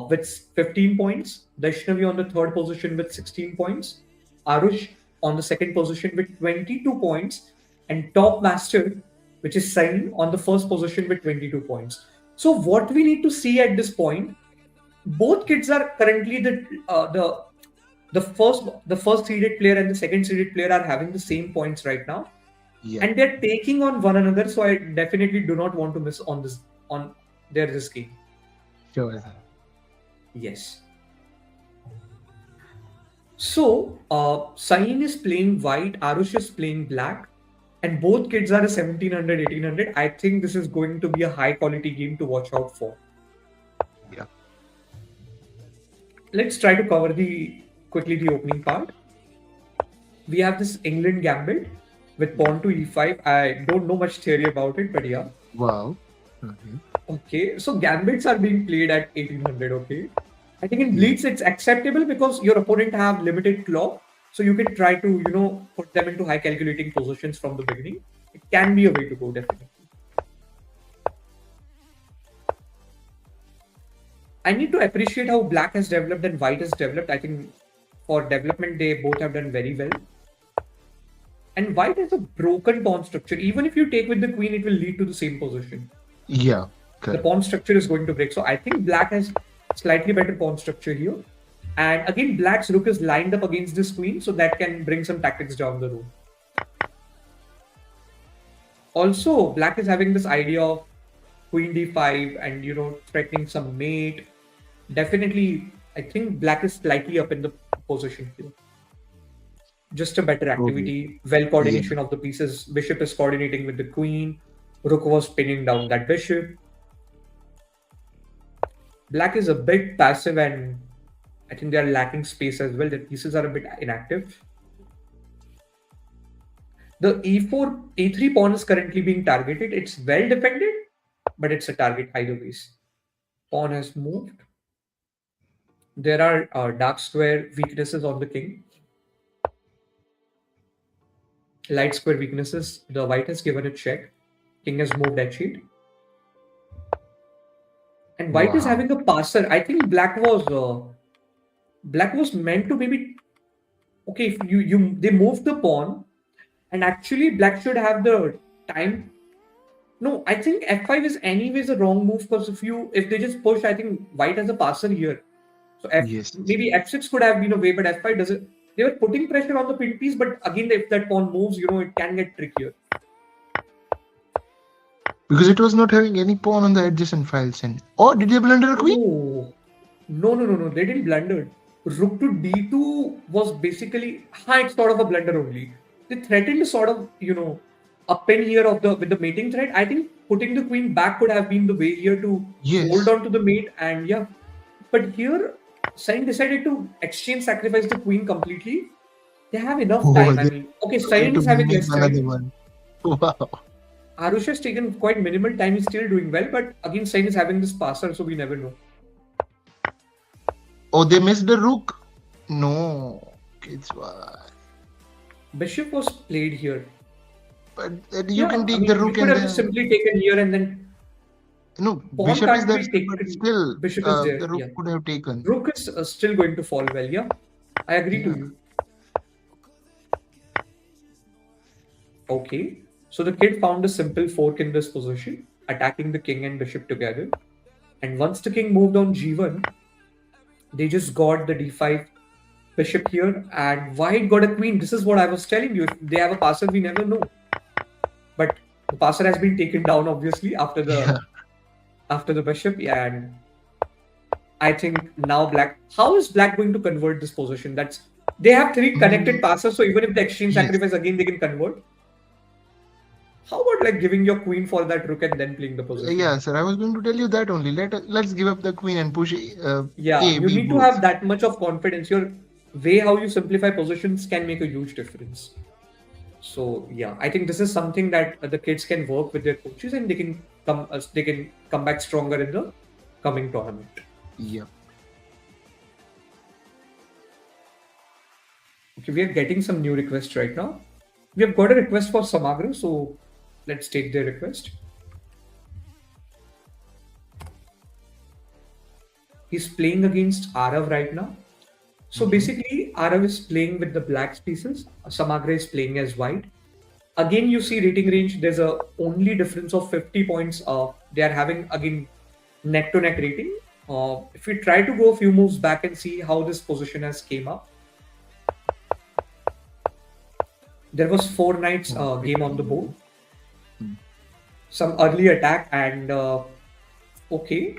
with 15 points. Daishnavi on the 3rd position with 16 points. Arush on the 2nd position with 22 points. And top master, which is Sain, on the 1st position with 22 points. So what we need to see at this point, both kids are currently the first seeded player and the second seeded player are having the same points right now, Yeah. and they're taking on one another. So I definitely do not want to miss on this game. Sure. Yes. So Sain is playing white, Arush is playing black, and both kids are a 1700, 1800. I think this is going to be a high quality game to watch out for. Yeah. Let's try to cover quickly the opening part. We have this England gambit with pawn to e5. I don't know much theory about it, but yeah. Wow. Okay. Okay, so gambits are being played at 1800. Okay, I think in Yeah. Bleeds it's acceptable because your opponent have limited clock, so you can try to put them into high calculating positions from the beginning. It can be a way to go, definitely. I need to appreciate how black has developed and white has developed. I think for development they both have done very well. And white has a broken pawn structure. Even if you take with the queen, it will lead to the same position. Yeah. The Correct. pawn structure is going to break. So I think black has slightly better pawn structure here. And again, black's rook is lined up against this queen, so that can bring some tactics down the road. Also, black is having this idea of queen d5 and threatening some mate. Definitely, I think black is slightly up in the position here. Just a better activity, well coordination of the pieces. Bishop is coordinating with the queen. Rook was pinning down that bishop. Black is a bit passive and I think they are lacking space as well. Their pieces are a bit inactive. The e3 pawn is currently being targeted. It's well defended, but it's a target either ways. Pawn has moved. There are dark square weaknesses on the king. Light square weaknesses. The white has given a check. King has moved h8. And white is having a passer. I think black was meant to maybe, okay, if they moved the pawn, and actually black should have the time. No, I think f5 is anyways a wrong move because if they just push, I think white has a passer here. So maybe f6 could have been a way, but f5 doesn't. They were putting pressure on the pin piece, but again, if that pawn moves, it can get trickier. Because it was not having any pawn on the adjacent files. Or did they blunder a queen? No. They didn't blunder. Rook to d2 was basically it's sort of a blunder only. They threatened sort of a pin here with the mating threat. I think putting the queen back could have been the way here to hold on to the mate, and yeah. But here, Sain decided to sacrifice the queen completely. They have enough time. I mean, okay, Sain is having less time. Wow. Arush has taken quite minimal time. He's still doing well, but again, Sain is having this passer, so we never know. Oh, they missed the rook. No, kids. Bishop was played here. But you can take the rook and then simply taken here and then. No, bishop is there, but still bishop is there. The rook could have taken. Rook is still going to fall well. Yeah, I agree to you. Okay, so the kid found a simple fork in this position, attacking the king and bishop together. And once the king moved on g1, they just got the d5 bishop here, and white got a queen. This is what I was telling you. If they have a passer, we never know. But the passer has been taken down, obviously, after the bishop. Yeah, and I think now black. How is black going to convert this position? They have 3 connected passers, so even if they exchange sacrifice again, they can convert. How about giving your queen for that rook and then playing the position? Yeah, sir. I was going to tell you that only. Let's give up the queen and push. You need to have that much of confidence. Your way how you simplify positions can make a huge difference. So yeah, I think this is something that the kids can work with their coaches, and they can come back stronger in the coming tournament. Yeah. Okay, we are getting some new requests right now. We have got a request for Samagra, so let's take their request. He's playing against Arav right now. So basically, Arav is playing with the black pieces. Samagra is playing as white. Again, you see rating range. There's a only difference of 50 points. They are having again neck-to-neck rating. If we try to go a few moves back and see how this position has came up, there was 4 knights game on the board. Some early attack and okay.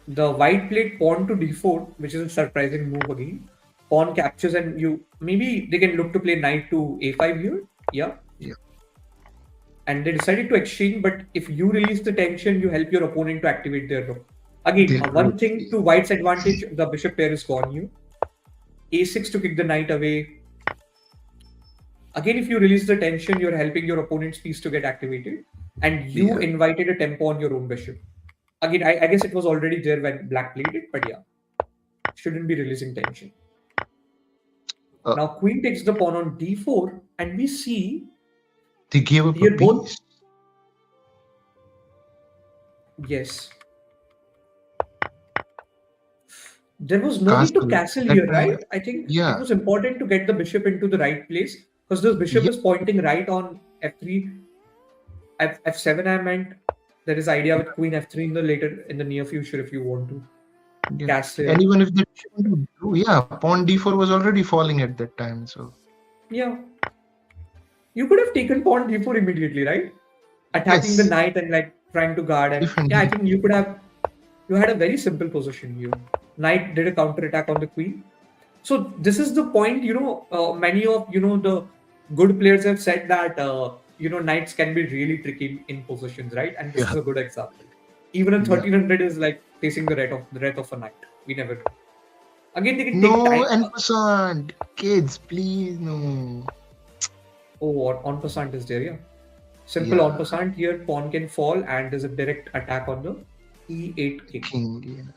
The white played pawn to d4, which is a surprising move again. Pawn captures and you maybe they can look to play knight to a5 here. Yeah. And they decided to exchange, but if you release the tension, you help your opponent to activate their rook. Again, one thing to white's advantage, the bishop pair is gone here. a6 to kick the knight away. Again, if you release the tension, you're helping your opponent's piece to get activated. And you invited a tempo on your own bishop. Again, I guess it was already there when black played it, but yeah. Shouldn't be releasing tension. Now queen takes the pawn on d4, and we see they gave up here a piece. Yes. There was no need to castle here, right? I think it was important to get the bishop into the right place because this bishop is pointing right on f3. F7 I meant. There is idea with queen f3 in the near future if you want to. Castle. And even if they pawn d4 was already falling at that time, so yeah, you could have taken pawn d4 immediately, right? Attacking the knight and like trying to guard, and I think you had a very simple position here. Knight did a counter attack on the queen. So this is the point, many of the good players have said that knights can be really tricky in positions, right? And this is a good example. Even a 1300 is like facing the wrath of a knight. We never know. Again, they can take time. En passant, kids, please no. Oh, en passant is there, yeah. Simple en passant here. Pawn can fall, and there's a direct attack on the e8 king.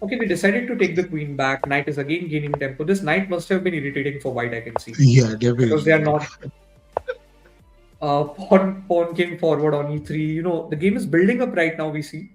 Okay, they decided to take the queen back. Knight is again gaining tempo. This knight must have been irritating for white, I can see. Yeah, definitely. Because they are not. Pawn came forward on e3. The game is building up right now, we see.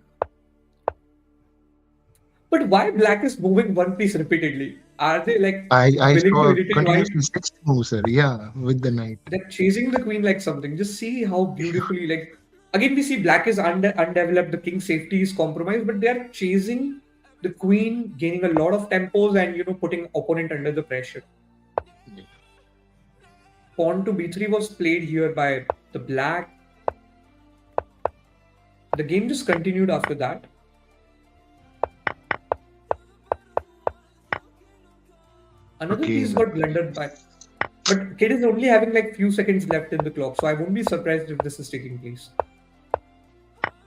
But why black is moving one piece repeatedly? Are they like I willing saw to irritate white? 6 moves, sir. Yeah, with the knight. They're chasing the queen like something. Just see how beautifully, like, again we see black is undeveloped, the king's safety is compromised, but they are chasing the queen, gaining a lot of tempos and putting opponent under the pressure. Pawn to b3 was played here by the black. The game just continued after that. Another piece got blundered by, but kid is only having like few seconds left in the clock, so I won't be surprised if this is taking place.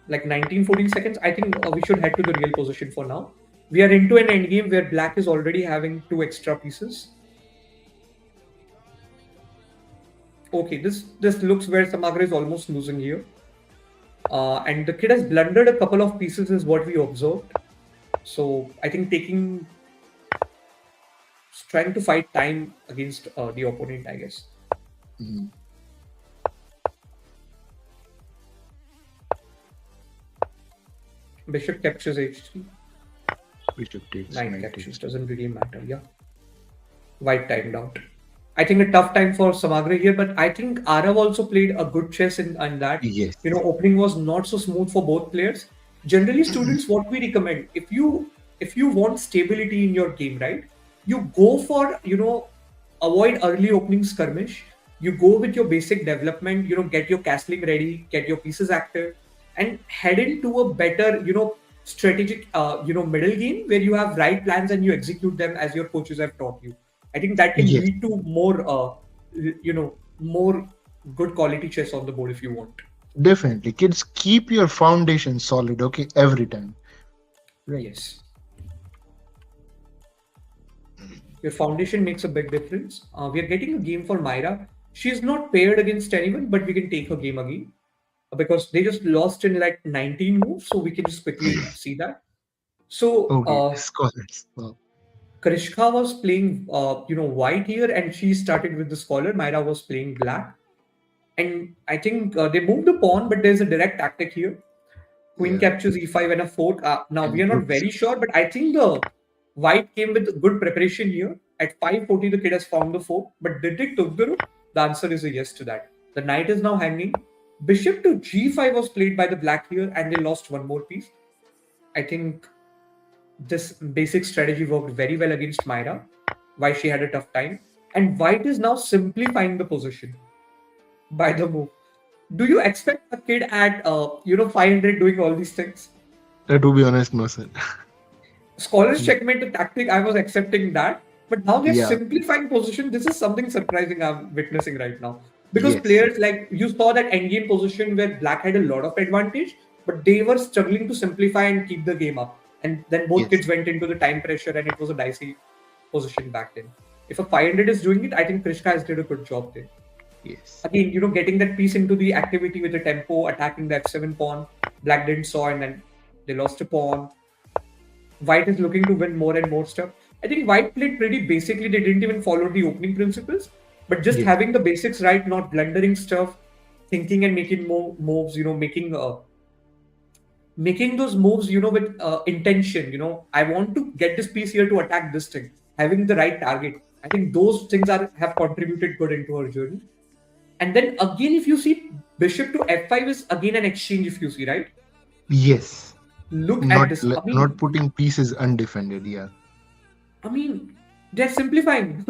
Like 19-14 seconds, I think we should head to the real position for now. We are into an endgame where black is already having 2 extra pieces. Okay, this looks where Samagra is almost losing here. And the kid has blundered a couple of pieces is what we observed. So I think trying to fight time against the opponent, I guess. Bishop captures h3. Bishop takes knight captures, doesn't really matter, yeah. White timed out. I think a tough time for Samagra here, but I think Arav also played a good chess in that. Yes. Opening was not so smooth for both players. Generally, students, what we recommend, if you want stability in your game, right, you go for, avoid early opening skirmish. You go with your basic development, get your castling ready, get your pieces active, and head into a better, strategic, middle game where you have right plans and you execute them as your coaches have taught you. I think that can lead to more, more good quality chess on the board if you want. Definitely. Kids, keep your foundation solid, okay, every time. Right. Yes. Your foundation makes a big difference. We are getting a game for Myra. She's not paired against anyone, but we can take her game again. Because they just lost in like 19 moves, so we can just quickly see that. So, scholars. Wow. Karishka was playing, white here, and she started with the scholar. Myra was playing black, and I think they moved the pawn, but there's a direct tactic here. Queen captures e5 and a fork. Now we are not very sure, but I think the white came with good preparation here. At 5:40, the kid has found the fork, but did it took the rook? The answer is a yes to that. The knight is now hanging. Bishop to g5 was played by the black here, and they lost one more piece. I think this basic strategy worked very well against Myra, why she had a tough time. And White is now simplifying the position by the move. Do you expect a kid at 500 doing all these things? To be honest, no, sir. Scholars checkmate the tactic, I was accepting that, but now they're Yeah. simplifying position. This is something surprising I'm witnessing right now. Because Yes. players, like you saw that endgame position where Black had a lot of advantage, but they were struggling to simplify and keep the game up. And then both Yes. kids went into the time pressure and it was a dicey position back then. If a 500 is doing it, I think Krishka has did a good job there. Yes. Again, getting that piece into the activity with the tempo, attacking the f7 pawn. Black didn't saw and then they lost a pawn. White is looking to win more and more stuff. I think White played pretty basically. They didn't even follow the opening principles, but just Yes. having the basics right, not blundering stuff, thinking and making more moves. Making those moves. With intention. I want to get this piece here to attack this thing. Having the right target. I think those things have contributed good into her journey. And then again, if you see, bishop to f5 is again an exchange. If you see, right, Yes. look at Not this. not putting pieces undefended. Yeah. I mean, they're simplifying.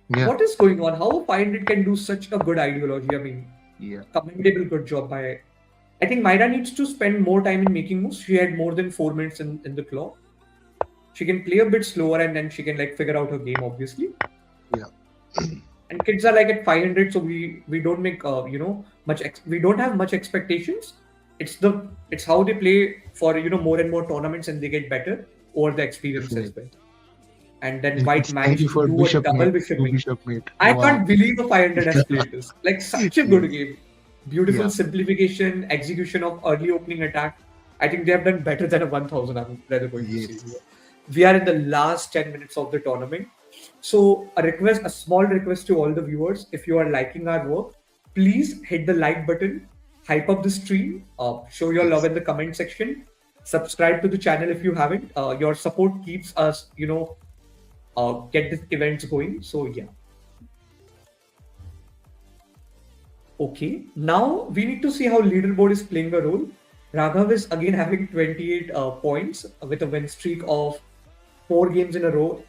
Yeah. What is going on? How a 500 can do such a good ideology? I mean, Yeah. commendable good job by. I think Myra needs to spend more time in making moves. She had more than 4 minutes in the clock. She can play a bit slower and then she can figure out her game, obviously. Yeah. And kids are like at 500, so we don't make we don't have much expectations. It's how they play for more and more tournaments and they get better over the experience as well. Definitely. And then And White it's thank you managed to for do a bishop double mate. bishop Two mate. bishop mate. I Wow. can't believe a 500 has played this. Like such a good Yes. game. Beautiful Yeah. simplification, execution of early opening attack. I think they have done better than a 1000. I'm rather going to say Yes. here. We are in the last 10 minutes of the tournament. So a small request to all the viewers, if you are liking our work, please hit the like button, hype up the stream, show your love Yes. in the comment section, subscribe to the channel if you haven't. Your support keeps us, get these events going. So yeah. Okay, now we need to see how leaderboard is playing a role. Raghav is again having 28 points with a win streak of 4 games in a row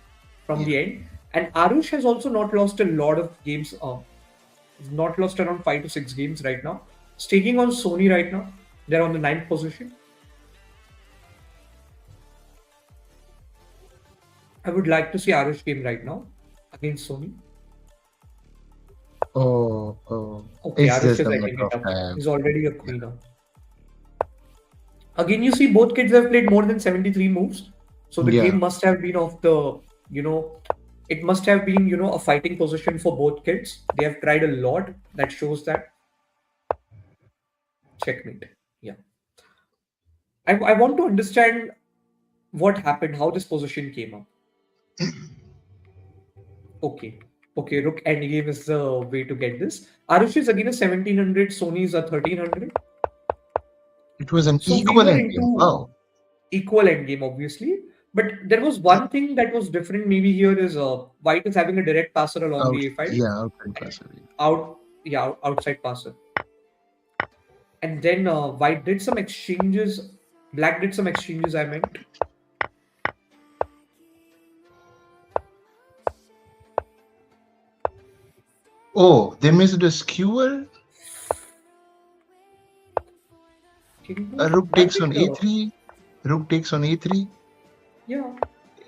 from Yeah. the end. And Arush has also not lost a lot of games, not lost around 5 to 6 games right now. Staking on Sony right now. They're on the 9th position. I would like to see Arush game right now against Sony. Oh. Okay, It's Arush just is a lighting matter it of up. time. He's already a queen now. Again, you see both kids have played more than 73 moves. So the Yeah. game must have been of the, it must have been, a fighting position for both kids. They have tried a lot. That shows that. Checkmate. Yeah. I want to understand what happened, how this position came up. Okay. Okay, Rook endgame is the way to get this. Arush is again a 1700, Sony is a 1300. It was an So we equal were endgame. into Wow. equal endgame, obviously. But there was one thing that was different maybe here is White is having a direct passer along Out. the A5. Yeah. Outside passer. Outside passer. And then White did some exchanges. Black did some exchanges, I meant. Oh, they missed a skewer. Rook takes on a3. Rook takes on a3. Yeah.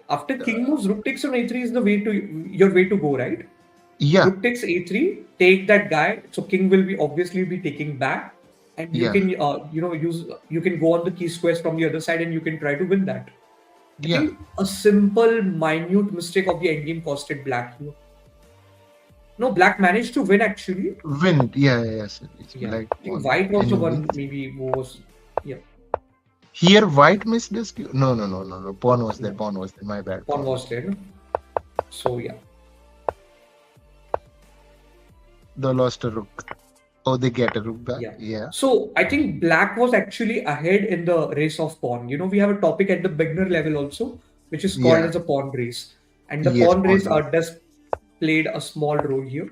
After king moves, rook takes on a3 is the way to your way to go, right? Yeah. Rook takes a3, take that guy. So king will be obviously be taking back, and you Yeah. can you can go on the key squares from the other side, and you can try to win that. I Yeah. think a simple, minute mistake of the endgame costed Black here. No, Black managed to win actually. Win. Yeah. Yes. It's Yeah. like I think White was the one wins. maybe who was. Yeah. Here, White missed the skewer. No. Pawn was there. Pawn was there. My bad. Pawn was there. No? So yeah. They lost a rook. Oh, they get a rook back. Yeah. Yeah. So I think Black was actually ahead in the race of pawn. We have a topic at the beginner level also, which is called as a pawn race. And the Yes, pawn race does played a small role here.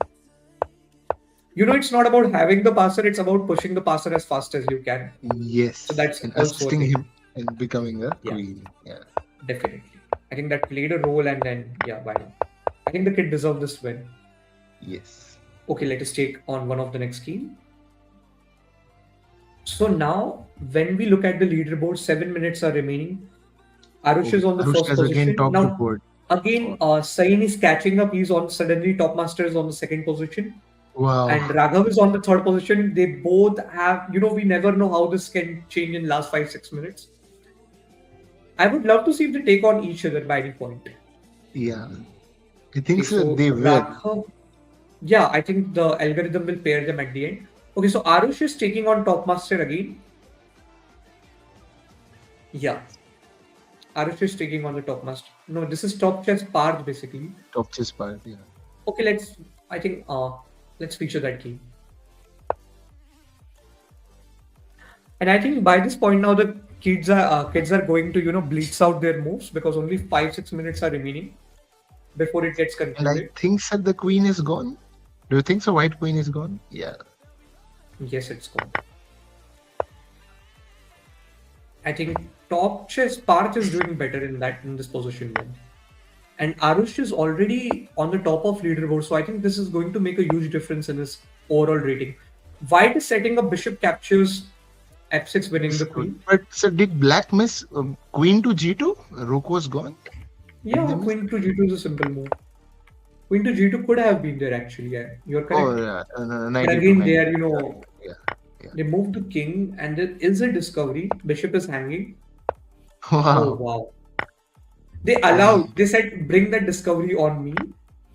It's not about having the passer, it's about pushing the passer as fast as you can. Yes. So that's and also a assisting thing. him. and becoming a Yeah, queen. Yeah. definitely. I think that played a role, and then yeah, why not? I think the kid deserved this win. Yes. Okay, let us take on one of the next game. So now, when we look at the leaderboard, 7 minutes are remaining. Arush Okay. is on the Arush first has again position. topped the Now, board. again, Oh, Sain is catching up. He's on suddenly top master is on the second position, wow. and Raghav is on the third position. They both have, we never know how this can change in last 5-6 minutes. I would love to see if they take on each other by any point. Yeah. I think Okay, so. so They will. Raghav, yeah, I think the algorithm will pair them at the end. Okay, so Arush is taking on top master again. Yeah, Arush is taking on the top master. No, this is top chess Parth basically. Top chess part. Yeah. Okay, I think let's feature that game. And I think by this point now the kids are going to bleach out their moves because only 5-6 minutes are remaining before it gets And I concluded. think that the queen is gone. Do you think so? White queen is gone? Yeah. Yes, it's gone. I think top chess Parth is doing better in this position then. And Arush is already on the top of leaderboard, so I think this is going to make a huge difference in his overall rating. White is setting up bishop captures f6, winning the queen. But so did black miss queen to g2? Rook was gone. Did Yeah, they miss? queen to g2 is a simple move. Queen to g2 could have been there actually. Yeah, you're correct. Oh yeah, But 92, again, 92. there, Yeah. they moved the king, and there is a discovery. Bishop is hanging. Oh Wow. wow! They Wow. said, bring that discovery on me,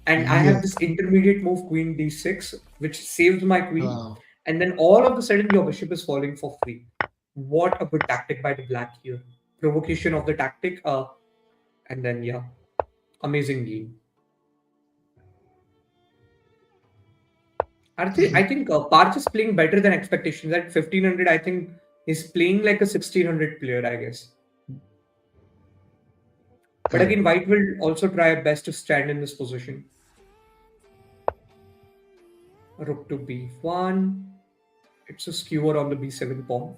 and I have this Yes. intermediate move, queen d6, which saves my queen. Wow. And then all of a sudden, your bishop is falling for free. What a good tactic by the black here. Provocation of the tactic, and then yeah, amazing game. I think Parth is playing better than expectations. At 1500, I think he's playing like a 1600 player, I guess. But again, White will also try best to stand in this position. Rook to b1. It's a skewer on the b7 pawn.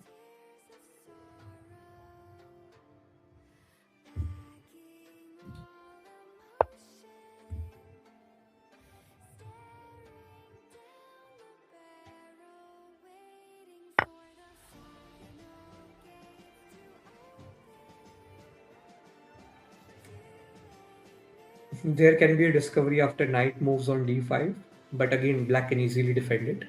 There can be a discovery after knight moves on d5, but again, black can easily defend it.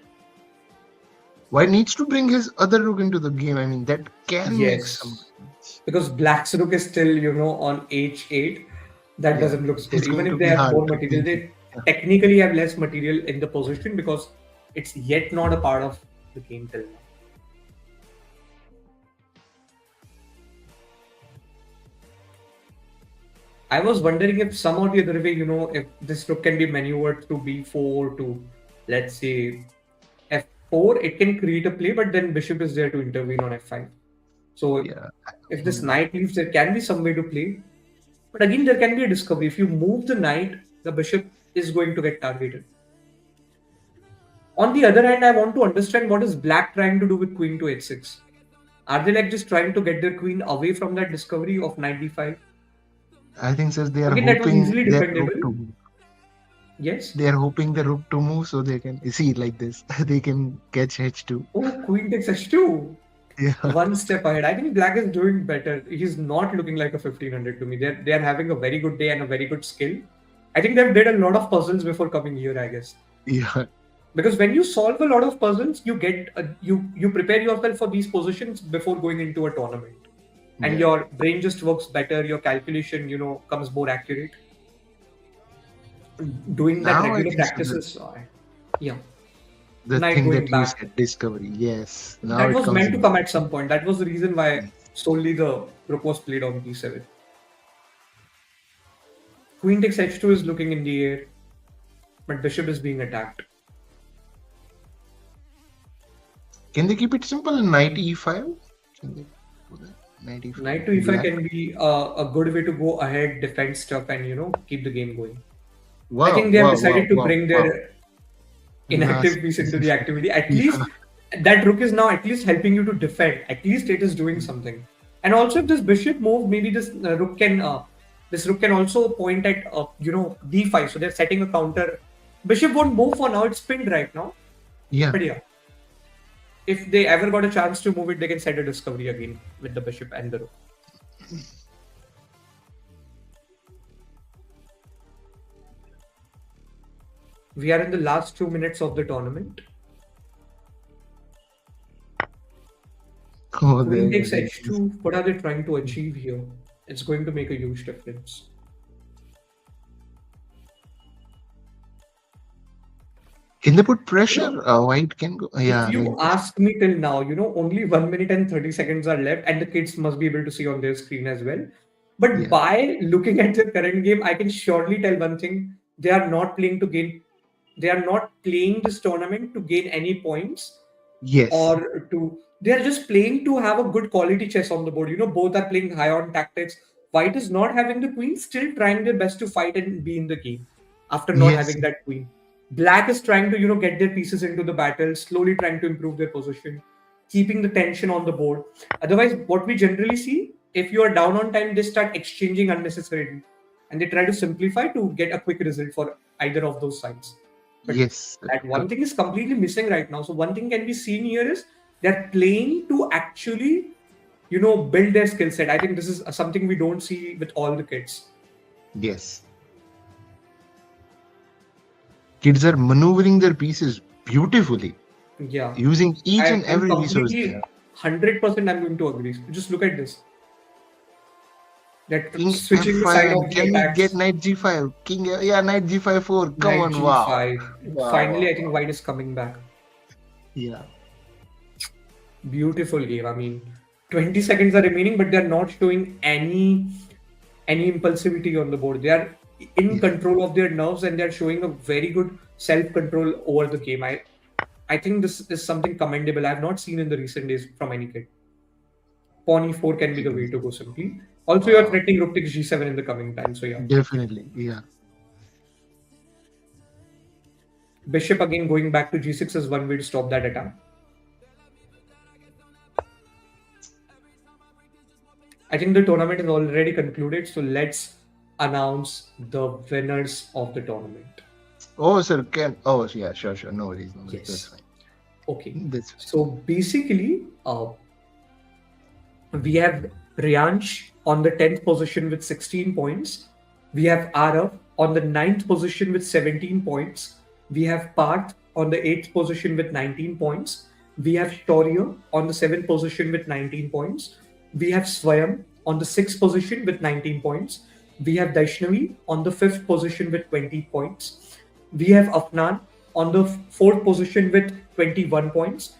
White needs to bring his other rook into the game. I mean, that can make some sense. Because black's rook is still, on h8. That doesn't look good. It's Even going to if they be have hard more to material, beat they him. Yeah. technically have less material in the position because it's yet not a part of the game till now. I was wondering if some or the other way, if this rook can be maneuvered to b4 to, let's say, f4, it can create a play, but then bishop is there to intervene on f5. So Yeah. if this knight leaves, there can be some way to play. But again, there can be a discovery. If you move the knight, the bishop is going to get targeted. On the other hand, I want to understand what is black trying to do with queen to h6. Are they like just trying to get their queen away from that discovery of knight d5? I think since they are Again, that was hoping easily their rook defendable. to move. Yes. They are hoping the rook to move so they can see like this. They can catch h2. Oh, queen takes h2. Yeah. One step ahead. I think black is doing better. He's not looking like a 1500 to me. They're having a very good day and a very good skill. I think they've did a lot of puzzles before coming here, I guess. Yeah. Because when you solve a lot of puzzles, you get you prepare yourself for these positions before going into a tournament, and your brain just works better. Your calculation, comes more accurate. Doing that Now I regular think so practices, yeah. the Knight thing going that you back. said, discovery. Yes. Now That it was comes meant to in. come at some point. That was the reason why solely the rook was played on b7. Queen takes h2 is looking in the air, but bishop is being attacked. Can they keep it simple? Knight e5? Can they do that? Knight e5. Knight to e5 can be a good way to go ahead, defend stuff, and keep the game going. Wow, I think they have wow, decided to wow, bring wow. their inactive Nice. piece into the activity. At Yeah. least that rook is now at least helping you to defend. At least it is doing something. And also, if this bishop move, maybe this rook can also point at d5. So they're setting a counter. Bishop won't move for now. It's pinned right now. Yeah. But yeah, if they ever got a chance to move it, they can set a discovery again with the bishop and the rook. We are in the last 2 minutes of the tournament. Oh, Queen there takes it is. h2. What are they trying to achieve here? It's going to make a huge difference. Can they put pressure? White can go. If Yeah, I you mean, ask me till now, only 1 minute and 30 seconds are left, and the kids must be able to see on their screen as well. But yeah. by looking at the current game, I can surely tell one thing: they are not playing to gain. They are not playing this tournament to gain any points, Yes. or to. They are just playing to have a good quality chess on the board. Both are playing high on tactics. White is not having the queen, still trying their best to fight and be in the game after not Yes. having that queen. Black is trying to, get their pieces into the battle, slowly trying to improve their position, keeping the tension on the board. Otherwise, what we generally see, if you are down on time, they start exchanging unnecessarily and they try to simplify to get a quick result for either of those sides. But Yes. that one thing is completely missing right now. So one thing can be seen here is they're playing to actually, build their skill set. I think this is something we don't see with all the kids. Yes. Kids are maneuvering their pieces beautifully, Yeah. using each I and am every resource they completely have. 100% I'm going to agree. Just look at this. They're King switching the F5, side and of the can we get attacks. knight G5? King, yeah, knight G5 4. Come Knight on, wow. G5. Wow, Finally, wow, I think wow. White is coming back. Yeah. Beautiful game. I mean, 20 seconds are remaining, but they're not showing any impulsivity on the board. They are in Yeah. control of their nerves and they're showing a very good self-control over the game. I think this is something commendable. I have not seen in the recent days from any kid. Pawn e4 can be the way to go simply. Also, you're Wow. threatening rook takes g7 in the coming time. So yeah. Definitely. Yeah. Bishop again going back to g6 is one way to stop that attack. I think the tournament is already concluded, so let's announce the winners of the tournament. Oh, sir, can. Oh, yeah, sure, sure. No worries, no worries. That's Yes. fine. Okay. That's fine. So basically, we have Riansh on the 10th position with 16 points. We have Arav on the 9th position with 17 points. We have Parth on the 8th position with 19 points. We have Shaurya on the 7th position with 19 points. We have Swayam on the 6th position with 19 points. We have Daishnavi on the 5th position with 20 points. We have Afnan on the 4th position with 21 points.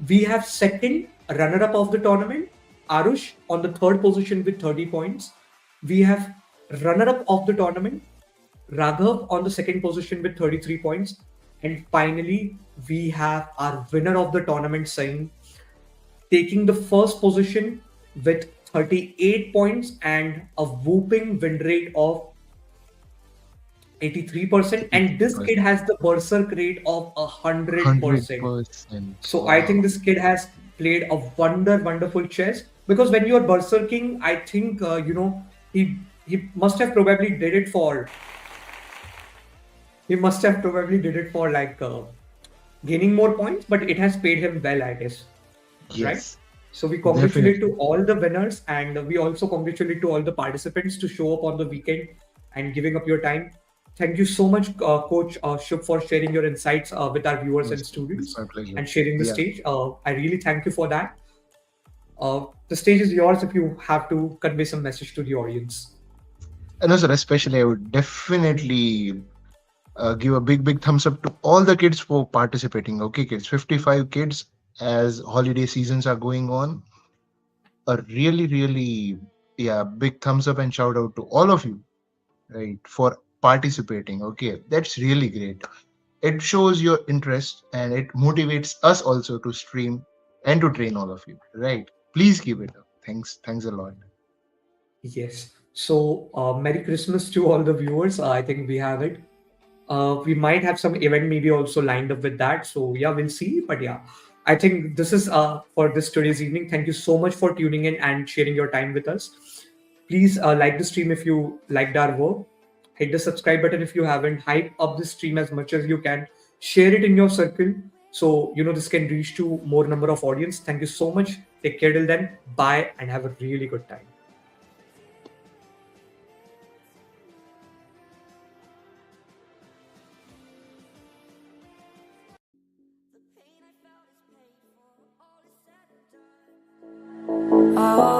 We have second runner-up of the tournament, Arush, on the 3rd position with 30 points. We have runner-up of the tournament, Raghav, on the 2nd position with 33 points. And finally, we have our winner of the tournament, Sain, taking the 1st position with 38 points and a whooping win rate of 83%. And this kid has the berserk rate of 100%. 100%. So I think Wow. this kid has played a wonderful chess, because when you are berserking, I think he must have probably did it for like gaining more points, but it has paid him well, I guess, right? Yes, So we congratulate to definitely. all the winners, and we also congratulate to all the participants to show up on the weekend and giving up your time. Thank you so much, Coach Shub, for sharing your insights with our viewers and It's students my pleasure. and sharing the Yeah. stage. I really thank you for that. The stage is yours if you have to convey some message to the audience. And also, especially, I would definitely give a big thumbs up to all the kids for participating. Okay, kids, 55 kids as holiday seasons are going on. A really, yeah, big thumbs up and shout out to all of you, right, for participating. Okay, that's really great. It shows your interest and it motivates us also to stream and to train all of you, right? Please keep it up. Thanks a lot. Yes. So, Merry Christmas to all the viewers. I think we have it. We might have some event maybe also lined up with that. So, yeah, we'll see. But yeah, I think this is for this today's evening. Thank you so much for tuning in and sharing your time with us. Please like the stream if you liked our work. Hit the subscribe button if you haven't. Hype up the stream as much as you can. Share it in your circle so this can reach to more number of audience. Thank you so much. Take care till then. Bye and have a really good time. Oh